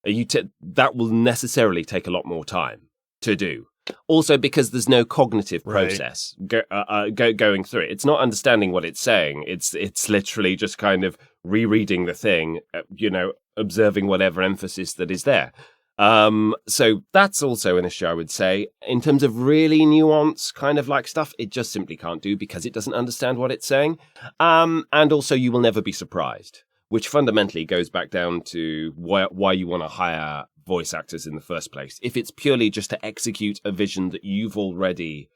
that will necessarily take a lot more time to do. Also, because there's no cognitive process going through it. It's not understanding what it's saying. It's literally just kind of rereading the thing, observing whatever emphasis that is there. So that's also an issue, I would say. In terms of really nuanced kind of like stuff, it just simply can't do because it doesn't understand what it's saying. And also you will never be surprised, which fundamentally goes back down to why you want to hire voice actors in the first place. If it's purely just to execute a vision that you've already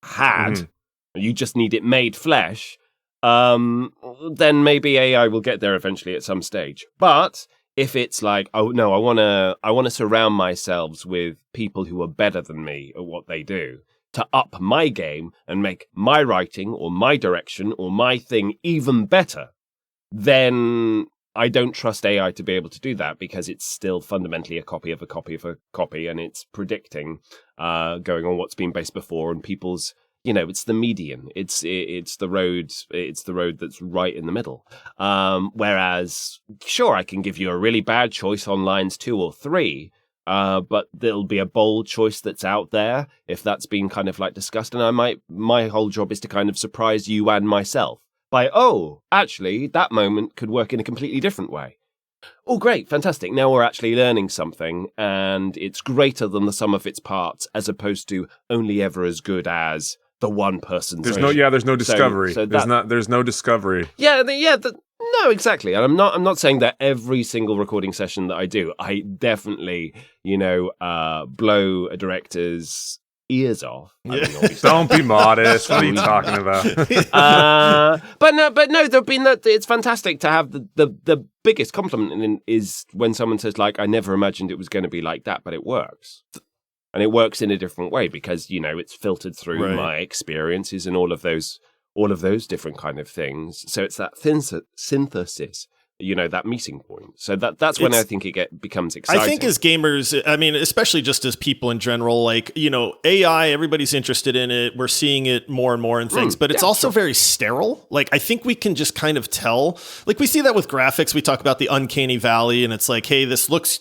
had, you just need it made flesh, then maybe AI will get there eventually at some stage. But if it's like, oh no, I want to surround myself with people who are better than me at what they do to up my game and make my writing or my direction or my thing even better, then I don't trust AI to be able to do that because it's still fundamentally a copy of a copy of a copy, and it's predicting going on what's been based before and people's. It's the median. It's the road. It's the road that's right in the middle. Whereas, sure, I can give you a really bad choice on lines 2 or 3, but there'll be a bold choice that's out there if that's been kind of like discussed. And my whole job is to kind of surprise you and myself by, actually, that moment could work in a completely different way. Oh, great, fantastic. Now we're actually learning something, and it's greater than the sum of its parts, as opposed to only ever as good as the one person's. There's no discovery. There's no discovery. No, exactly. And I'm not saying that every single recording session that I do, I definitely, blow a director's ears off. Don't be modest. What are you talking about? But no, there've been that. It's fantastic to have the biggest compliment is when someone says like, I never imagined it was going to be like that, but it works. And it works in a different way because, it's filtered through my experiences and all of those different kind of things. So it's that synthesis, that meeting point. So that's when I think it becomes exciting. I think as gamers, I mean, especially just as people in general, like, AI, everybody's interested in it. We're seeing it more and more in things, but it's also very sterile. Like, I think we can just kind of tell, like we see that with graphics. We talk about the uncanny valley and it's like, hey, this looks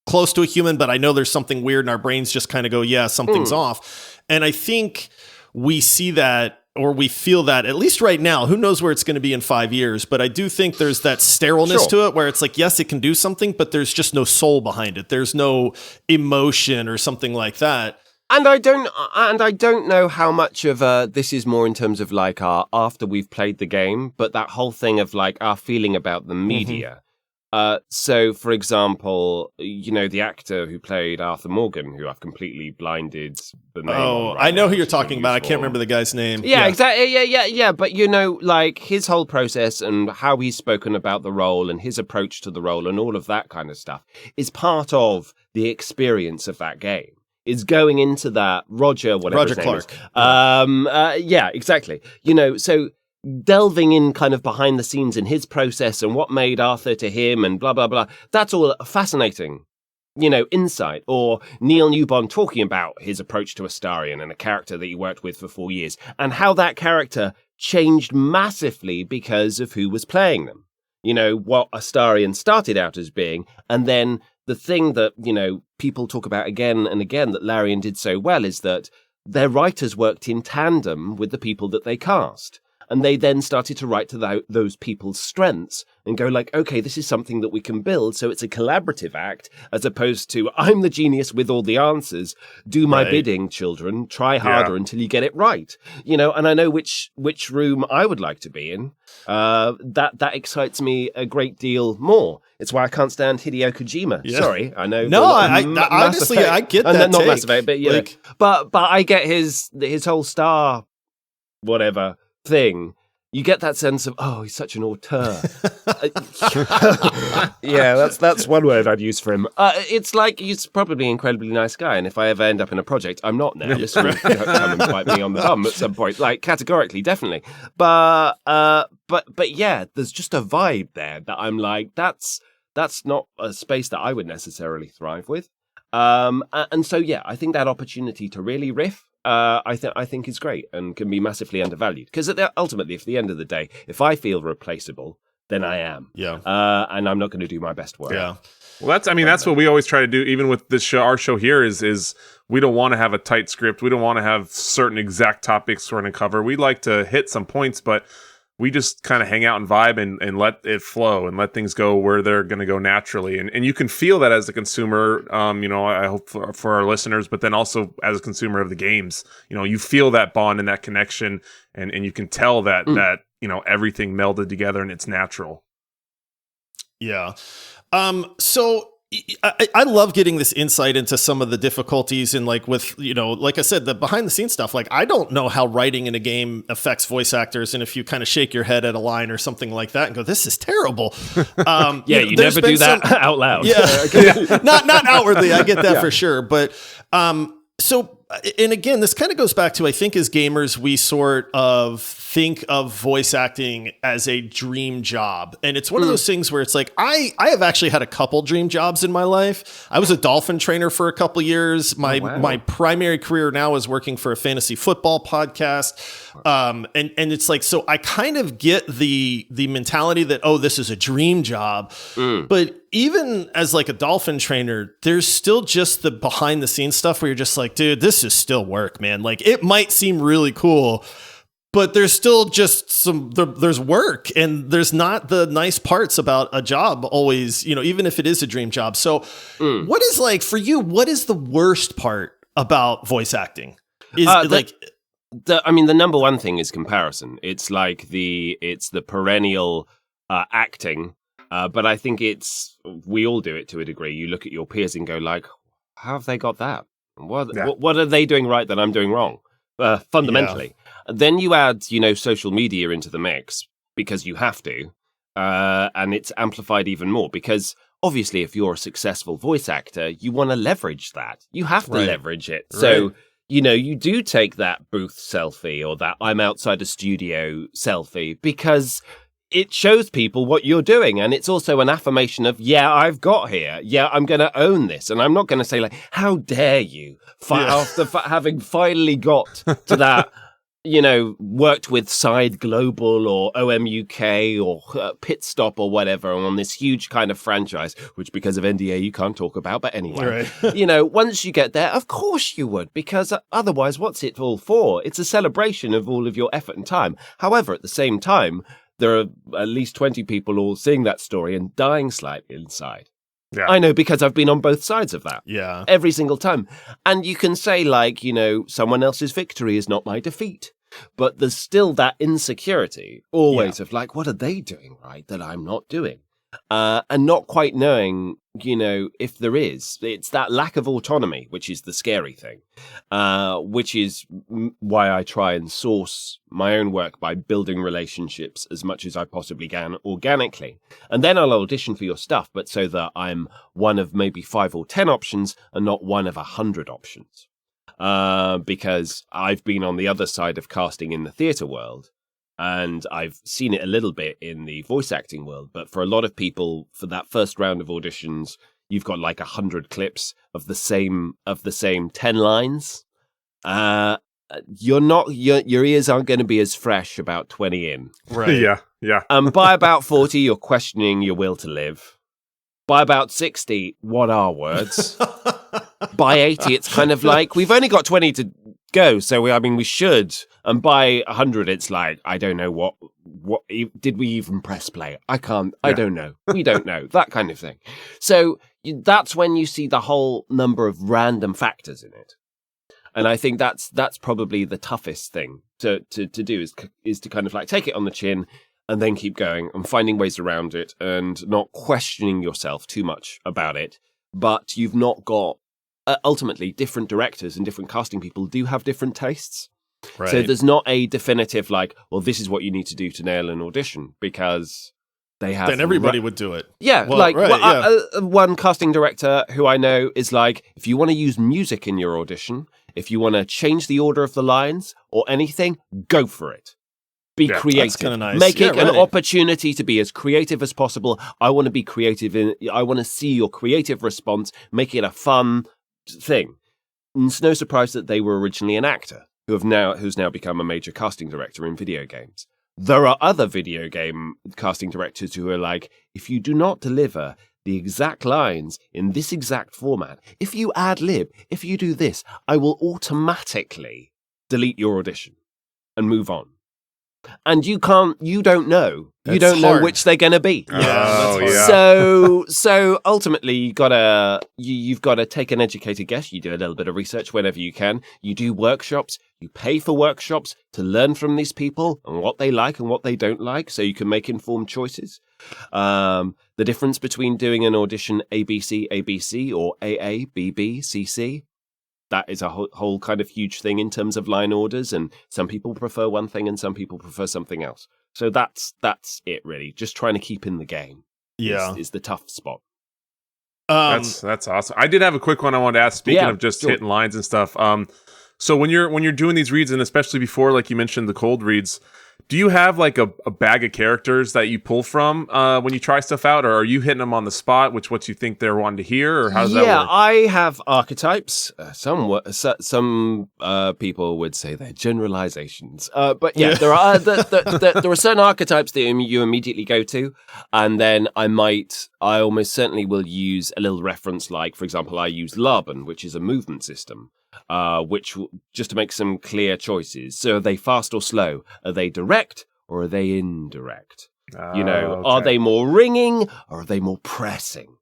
close to a human, but I know there's something weird and our brains just kind of go, yeah, something's off. And I think we see that, or we feel that, at least right now. Who knows where it's going to be in 5 years, but I do think there's that sterileness to it where it's like, yes, it can do something, but there's just no soul behind it. There's no emotion or something like that. And I don't know how much of this is more in terms of like our after we've played the game, but that whole thing of like our feeling about the media. So, for example, the actor who played Arthur Morgan, who I've completely blinded the name. Oh, I know who you're talking about. I can't remember the guy's name. Yeah, exactly. Yeah. But, his whole process and how he's spoken about the role and his approach to the role and all of that kind of stuff is part of the experience of that game. Is going into that Roger Clark. Yeah, exactly. So delving in kind of behind the scenes in his process and what made Arthur to him and blah, blah, blah. That's all fascinating, insight. Or Neil Newbon talking about his approach to Astarion and a character that he worked with for 4 years and how that character changed massively because of who was playing them. What Astarion started out as being, and then the thing that, people talk about again and again that Larian did so well is that their writers worked in tandem with the people that they cast. And they then started to write to those people's strengths and go like, okay, this is something that we can build. So it's a collaborative act as opposed to I'm the genius with all the answers. Do my bidding, children. Try harder until you get it right. And I know which room I would like to be in. That excites me a great deal more. It's why I can't stand Hideo Kojima. Yeah. Sorry, I know. No, honestly, I get that. Not take. Mass Effect, but but I get his whole star, whatever thing. You get that sense of, oh, he's such an auteur. Yeah, that's one word I'd use for him. It's like he's probably an incredibly nice guy, and if I ever end up in a project, I'm not now. This will come and bite me on the bum at some point, like categorically, definitely. But yeah, there's just a vibe there that I'm like, that's not a space that I would necessarily thrive with. And so yeah, I think that opportunity to really riff. I think is great and can be massively undervalued because ultimately, at the end of the day, if I feel replaceable, then I am. Yeah. And I'm not going to do my best work. Yeah. Well, that's what we always try to do, even with this show. Our show here is we don't want to have a tight script. We don't want to have certain exact topics we're going to cover. We like to hit some points, but we just kind of hang out and vibe and let it flow and let things go where they're going to go naturally. And you can feel that as a consumer, I hope for our listeners, but then also as a consumer of the games, you feel that bond and that connection and you can tell that, everything melded together and it's natural. Yeah. So I love getting this insight into some of the difficulties and like with, like I said, the behind the scenes stuff. Like, I don't know how writing in a game affects voice actors. And if you kind of shake your head at a line or something like that and go, this is terrible. You never do that out loud. Yeah. Not outwardly. I get that for sure. But, and again, this kind of goes back to, I think as gamers, we sort of think of voice acting as a dream job. And it's one of those things where it's like, I have actually had a couple dream jobs in my life. I was a dolphin trainer for a couple years. My primary career now is working for a fantasy football podcast. And it's like, so I kind of get the mentality that, oh, this is a dream job. But even as like a dolphin trainer, there's still just the behind the scenes stuff where you're just like, dude, this is still work, man. Like, it might seem really cool, but there's still just there's work and there's not the nice parts about a job always, even if it is a dream job. So what is like for you, what is the worst part about voice acting? The number one thing is comparison. It's like it's the perennial acting. But I think we all do it to a degree. You look at your peers and go like, how have they got that? What are they doing right that I'm doing wrong? Fundamentally. Then you add, social media into the mix because you have to. And it's amplified even more because obviously if you're a successful voice actor, you want to leverage that. You have to leverage it. Right. So, you do take that booth selfie or that I'm outside a studio selfie because it shows people what you're doing. And it's also an affirmation of, yeah, I've got here. Yeah, I'm going to own this. And I'm not going to say like, how dare you after having finally got to that, worked with Side Global or OMUK or Pit Stop or whatever on this huge kind of franchise, which because of NDA you can't talk about. But anyway, once you get there, of course you would, because otherwise what's it all for? It's a celebration of all of your effort and time. However, at the same time, there are at least 20 people all seeing that story and dying slightly inside. Yeah. I know because I've been on both sides of that. Yeah. Every single time. And you can say like, someone else's victory is not my defeat. But there's still that insecurity always of like, what are they doing right that I'm not doing? and not quite knowing, if there is. It's that lack of autonomy, which is the scary thing, which is why I try and source my own work by building relationships as much as I possibly can organically. And then I'll audition for your stuff, but so that I'm one of maybe 5 or 10 options and not one of 100 options. Because I've been on the other side of casting in the theatre world. And I've seen it a little bit in the voice acting world, but for a lot of people, for that first round of auditions, you've got like 100 clips of the same 10 lines. Your ears aren't going to be as fresh about 20 in. Right. Yeah. By about 40, you're questioning your will to live. By about 60, what are words? By 80, it's kind of like, we've only got 20 to go, so we should. And by 100, it's like, I don't know what did we even press play? I can't, I don't know. We don't know, that kind of thing. So that's when you see the whole number of random factors in it. And I think that's probably the toughest thing to do is to kind of like take it on the chin and then keep going and finding ways around it and not questioning yourself too much about it. But you've not got, ultimately, different directors and different casting people do have different tastes. Right. So there's not a definitive like, well, this is what you need to do to nail an audition, because they have... Then everybody would do it. Yeah, one casting director who I know is like, if you want to use music in your audition, if you want to change the order of the lines or anything, go for it. Be creative. That's kinda nice. Make it an opportunity to be as creative as possible. I want to be creative I want to see your creative response. Make it a fun thing. And it's no surprise that they were originally an actor who's now become a major casting director in video games. There are other video game casting directors who are like, if you do not deliver the exact lines in this exact format, if you ad-lib, if you do this, I will automatically delete your audition and move on. And you don't know which they're going to be. So ultimately you've got to take an educated guess. You do a little bit of research whenever you can. You do workshops. You pay for workshops to learn from these people and what they like and what they don't like, so you can make informed choices. The difference between doing an audition ABC or AABBCC. That is a whole kind of huge thing in terms of line orders, and some people prefer one thing and some people prefer something else. So that's it, really. Just trying to keep in the game is the tough spot. That's awesome. I did have a quick one I wanted to ask, speaking of just hitting lines and stuff. So when you're doing these reads, and especially before, like you mentioned, the cold reads, do you have like a bag of characters that you pull from when you try stuff out, or are you hitting them on the spot, what you think they're wanting to hear, or how does that work? Yeah, I have archetypes. Some people would say they're generalizations, but yeah, there are there are certain archetypes that you immediately go to, and then I almost certainly will use a little reference, like for example, I use Laban, which is a movement system. Which just to make some clear choices. So are they fast or slow? Are they direct or are they indirect? Are they more ringing or are they more pressing?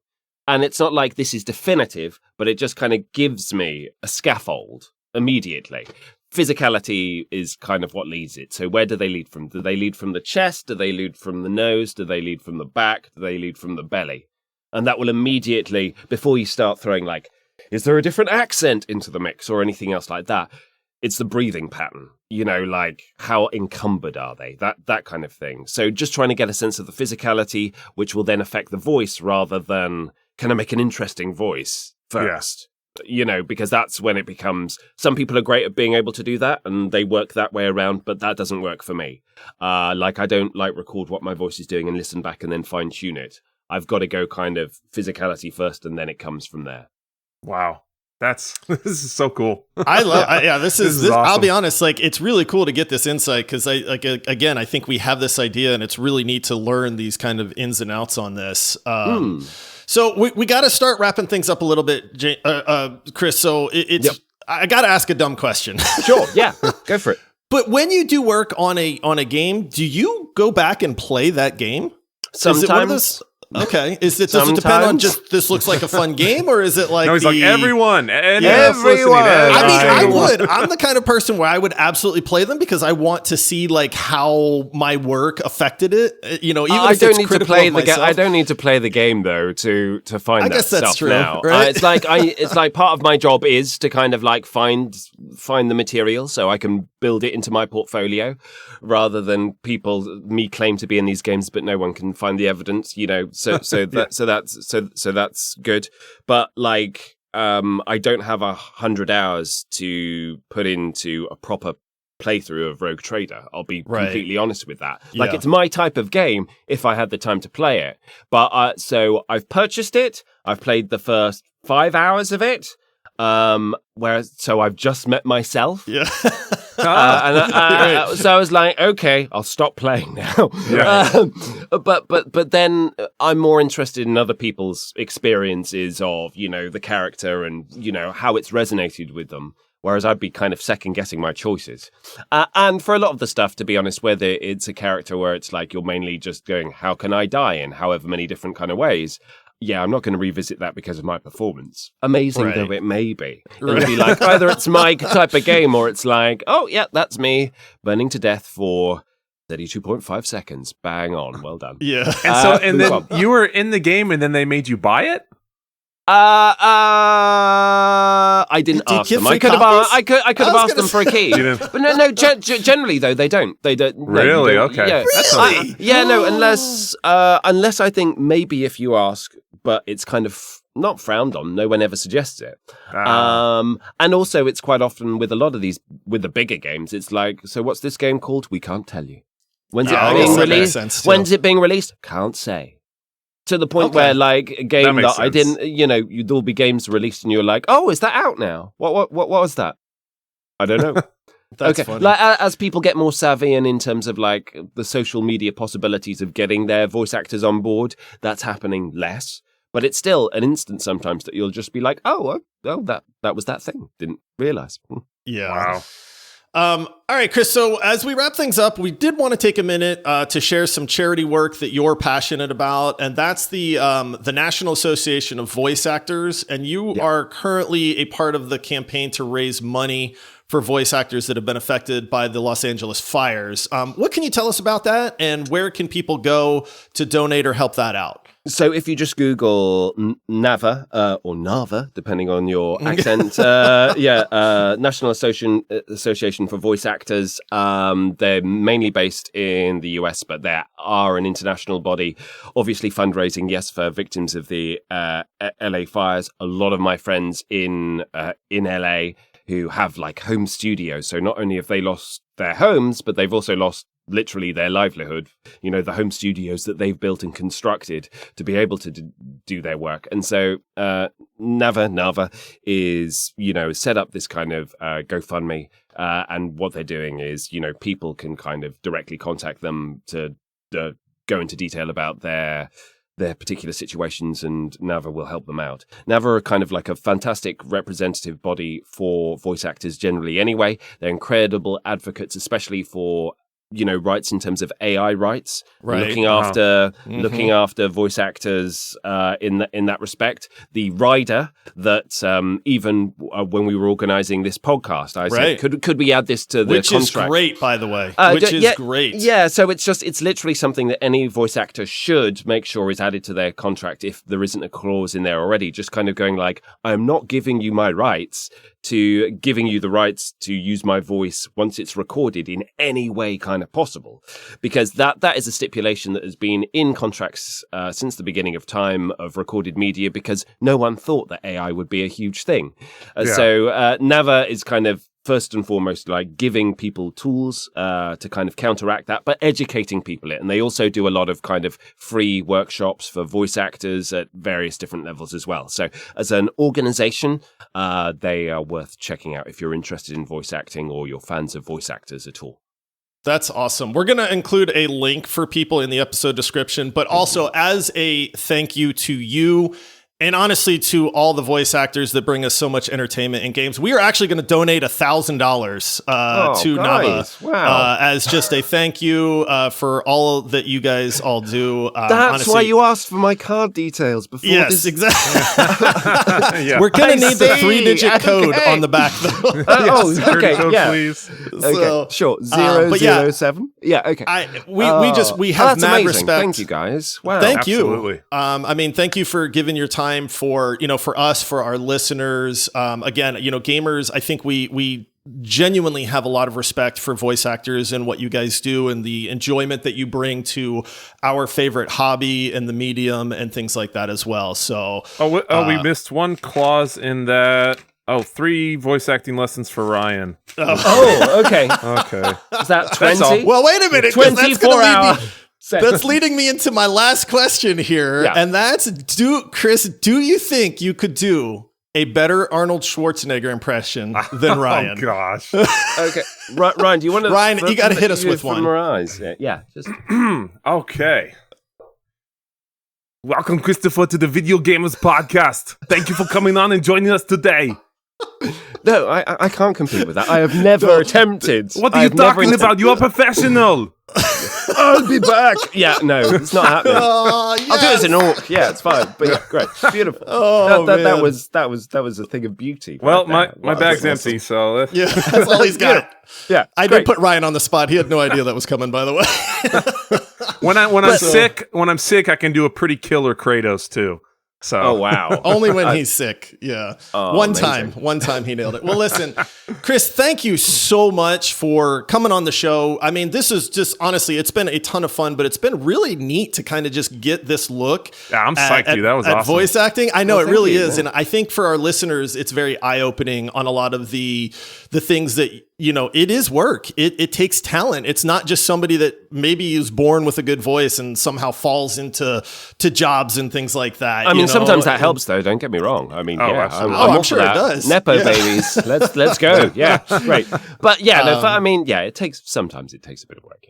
And it's not like this is definitive, but it just kind of gives me a scaffold immediately. Physicality is kind of what leads it. So where do they lead from? Do they lead from the chest? Do they lead from the nose? Do they lead from the back? Do they lead from the belly? And that will immediately, before you start throwing like, is there a different accent into the mix or anything else like that? It's the breathing pattern, like how encumbered are they? That kind of thing. So just trying to get a sense of the physicality, which will then affect the voice rather than kind of make an interesting voice first. Yeah. Because that's when it becomes, some people are great at being able to do that and they work that way around, but that doesn't work for me. I don't record what my voice is doing and listen back and then fine tune it. I've got to go kind of physicality first and then it comes from there. Wow. This is so cool. This is awesome. I'll be honest, like it's really cool to get this insight because I think we have this idea and it's really neat to learn these kind of ins and outs on this. So we got to start wrapping things up a little bit, Chris. So I got to ask a dumb question. Sure. Yeah. Go for it. But when you do work on a game, do you go back and play that game? Sometimes. Okay. Does it depend on just this looks like a fun game, or is it like no? He's like everyone. Everyone. I would. I'm the kind of person where I would absolutely play them because I want to see like how my work affected it. You know, even if it's critical of myself. I don't need to play the game though to find that guess that's stuff true, now. right? It's like part of my job is to kind of like find the material so I can build it into my portfolio, rather than me claim to be in these games but no one can find the evidence. You know, so that's good. But like, I don't have 100 hours to put into a proper playthrough of Rogue Trader. I'll be completely honest with that. Like, it's my type of game if I had the time to play it. But so I've purchased it. I've played the first 5 hours of it. So I've just met myself. Yeah. So I was like, okay, I'll stop playing now. Yeah. But then I'm more interested in other people's experiences of, you know, the character and, you know, how it's resonated with them. Whereas I'd be kind of second guessing my choices. And for a lot of the stuff, to be honest, whether it's a character where it's like you're mainly just going, how can I die in however many different kind of ways? Yeah, I'm not going to revisit that because of my performance. Amazing though it may be. It'll be like either it's my type of game or it's like, oh, yeah, that's me burning to death for 32.5 seconds. Bang on. Well done. Yeah. And then you were in the game and then they made you buy it? I didn't ask them. I could have asked them for a key. But no. Generally though, they don't. They don't. Really? No, okay. Yeah. Really? Unless I think maybe if you ask, but it's kind of not frowned on. No one ever suggests it. And also, it's quite often with a lot of these, with the bigger games, it's like, so what's this game called? We can't tell you. When's it being released? When's it being released? Can't say. To the point where, like, a game that I didn't, you know, there'll be games released and you're like, oh, is that out now? What was that? I don't know. That's funny. Like, as people get more savvy and in terms of like the social media possibilities of getting their voice actors on board, that's happening less. But it's still an instant sometimes that you'll just be like, oh, that was that thing. Didn't realize. Yeah. Wow. All right, Chris. So as we wrap things up, we did want to take a minute to share some charity work that you're passionate about, and that's the National Association of Voice Actors. And you are currently a part of the campaign to raise money for voice actors that have been affected by the Los Angeles fires. What can you tell us about that, and where can people go to donate or help that out? So if you just Google NAVA, or Nava, depending on your accent, National Association for Voice Actors, they're mainly based in the US, but they are an international body. Obviously fundraising, yes, for victims of the LA fires. A lot of my friends in LA who have like home studios. So not only have they lost their homes, but they've also lost literally their livelihood, you know, the home studios that they've built and constructed to be able to do their work. And so Nava is, you know, set up this kind of GoFundMe. And what they're doing is, you know, people can kind of directly contact them to go into detail about their particular situations, and Nava will help them out. Nava are kind of like a fantastic representative body for voice actors generally anyway. They're incredible advocates, especially for, you know, rights in terms of AI rights, looking after voice actors in that respect. The rider that even when we were organizing this podcast, I said, could we add this to the contract? Which is great, by the way. Great. Yeah, so it's literally something that any voice actor should make sure is added to their contract if there isn't a clause in there already. Just kind of going like, I'm not giving you my rights to giving you the rights to use my voice once it's recorded in any way kind of possible, because that is a stipulation that has been in contracts since the beginning of time of recorded media, because no one thought that AI would be a huge thing. So Nava is kind of first and foremost like giving people tools to kind of counteract that, but educating people it. And they also do a lot of kind of free workshops for voice actors at various different levels as well. So as an organization, they are worth checking out if you're interested in voice acting or you're fans of voice actors at all. That's awesome. We're going to include a link for people in the episode description, but also as a thank you to you And honestly, to all the voice actors that bring us so much entertainment in games, we are actually going to donate $1,000 to guys, Nava wow. as just a thank you for all that you guys all do. That's honestly, why you asked for my card details before. Yes, exactly. Yeah. We're going to I need the see. 3-digit code Okay. on the back, though. Okay, Code, yeah. please. Okay, sure. 007. Yeah, okay. We have that's mad amazing. respect. Thank you, guys. Wow. Thank you. Absolutely. I mean, thank you for giving your time for, for us, for our listeners. Again, gamers, I think we genuinely have a lot of respect for voice actors and what you guys do and the enjoyment that you bring to our favorite hobby and the medium and things like that as well. So, we missed one clause in that. 3 voice acting lessons for Ryan. Oh, okay. Okay. Is that That's all. 20? well, wait a minute. 'cause that's 24 gonna lead hour. me- That's leading me into my last question here. Yeah. And that's, Chris, do you think you could do a better Arnold Schwarzenegger impression than Ryan? Oh, gosh. Okay. Ryan, do you want to... Ryan, you gotta hit us with from one. our eyes. Yeah, just... Okay. Welcome, Christopher, to the Video Gamers Podcast. Thank you for coming on and joining us today. No, I can't compete with that. I have never attempted. What are you talking about? You are professional. I'll be back. Yeah, no, it's not happening. Oh, yes. I'll do it as an orc. Yeah, it's fine. But yeah, great, beautiful. Oh, that man. was a thing of beauty. Well, right there. my Wow, bag's that's awesome. empty, so Yeah, that's all he's got. Yeah, I great. did put Ryan on the spot. He had no idea that was coming, by the way. when I'm sick, I can do a pretty killer Kratos too. So Oh wow. Only when he's sick. Yeah. Oh, One amazing. time he nailed it. Well, listen, Chris, thank you so much for coming on the show. I mean, this is just, honestly, it's been a ton of fun, but it's been really neat to kind of just get this look. Yeah, I'm psyched, dude. That was at awesome. voice acting. I know Well, it really thank you, is. man. And I think for our listeners, it's very eye-opening on a lot of the things that, it is work. It takes talent. It's not just somebody that maybe is born with a good voice and somehow falls into jobs and things like that. I mean, sometimes that And- helps, though. Don't get me wrong. I mean, yeah, absolutely. I'm all sure for it that. does. Nepo Yeah. babies. Let's go. Yeah, great. But yeah, no. I mean, yeah, sometimes it takes a bit of work.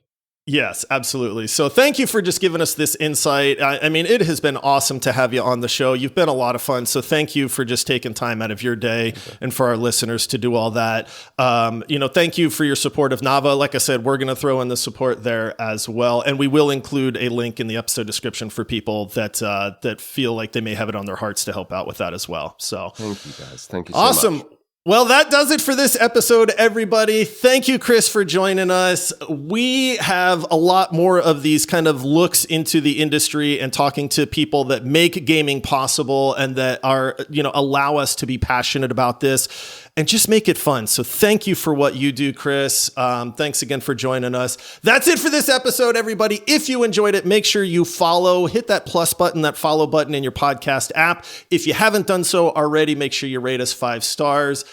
Yes, absolutely. So thank you for just giving us this insight. I mean, it has been awesome to have you on the show. You've been a lot of fun. So thank you for just taking time out of your day and for our listeners to do all that. Thank you for your support of Nava. Like I said, we're going to throw in the support there as well. And we will include a link in the episode description for people that feel like they may have it on their hearts to help out with that as well. So Thank you, guys. Thank you so awesome. much. Well, that does it for this episode, everybody. Thank you, Chris, for joining us. We have a lot more of these kind of looks into the industry and talking to people that make gaming possible and that are, allow us to be passionate about this and just make it fun. So thank you for what you do, Chris. Thanks again for joining us. That's it for this episode, everybody. If you enjoyed it, make sure you hit that plus button, that follow button in your podcast app. If you haven't done so already, make sure you rate us 5 stars.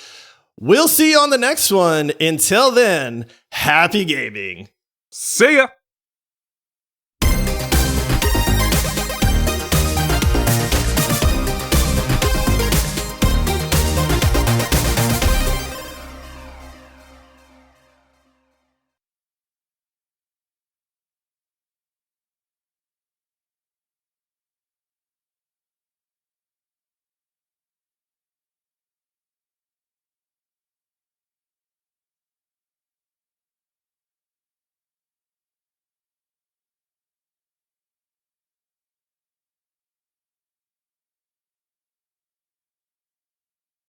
We'll see you on the next one. Until then, happy gaming. see ya.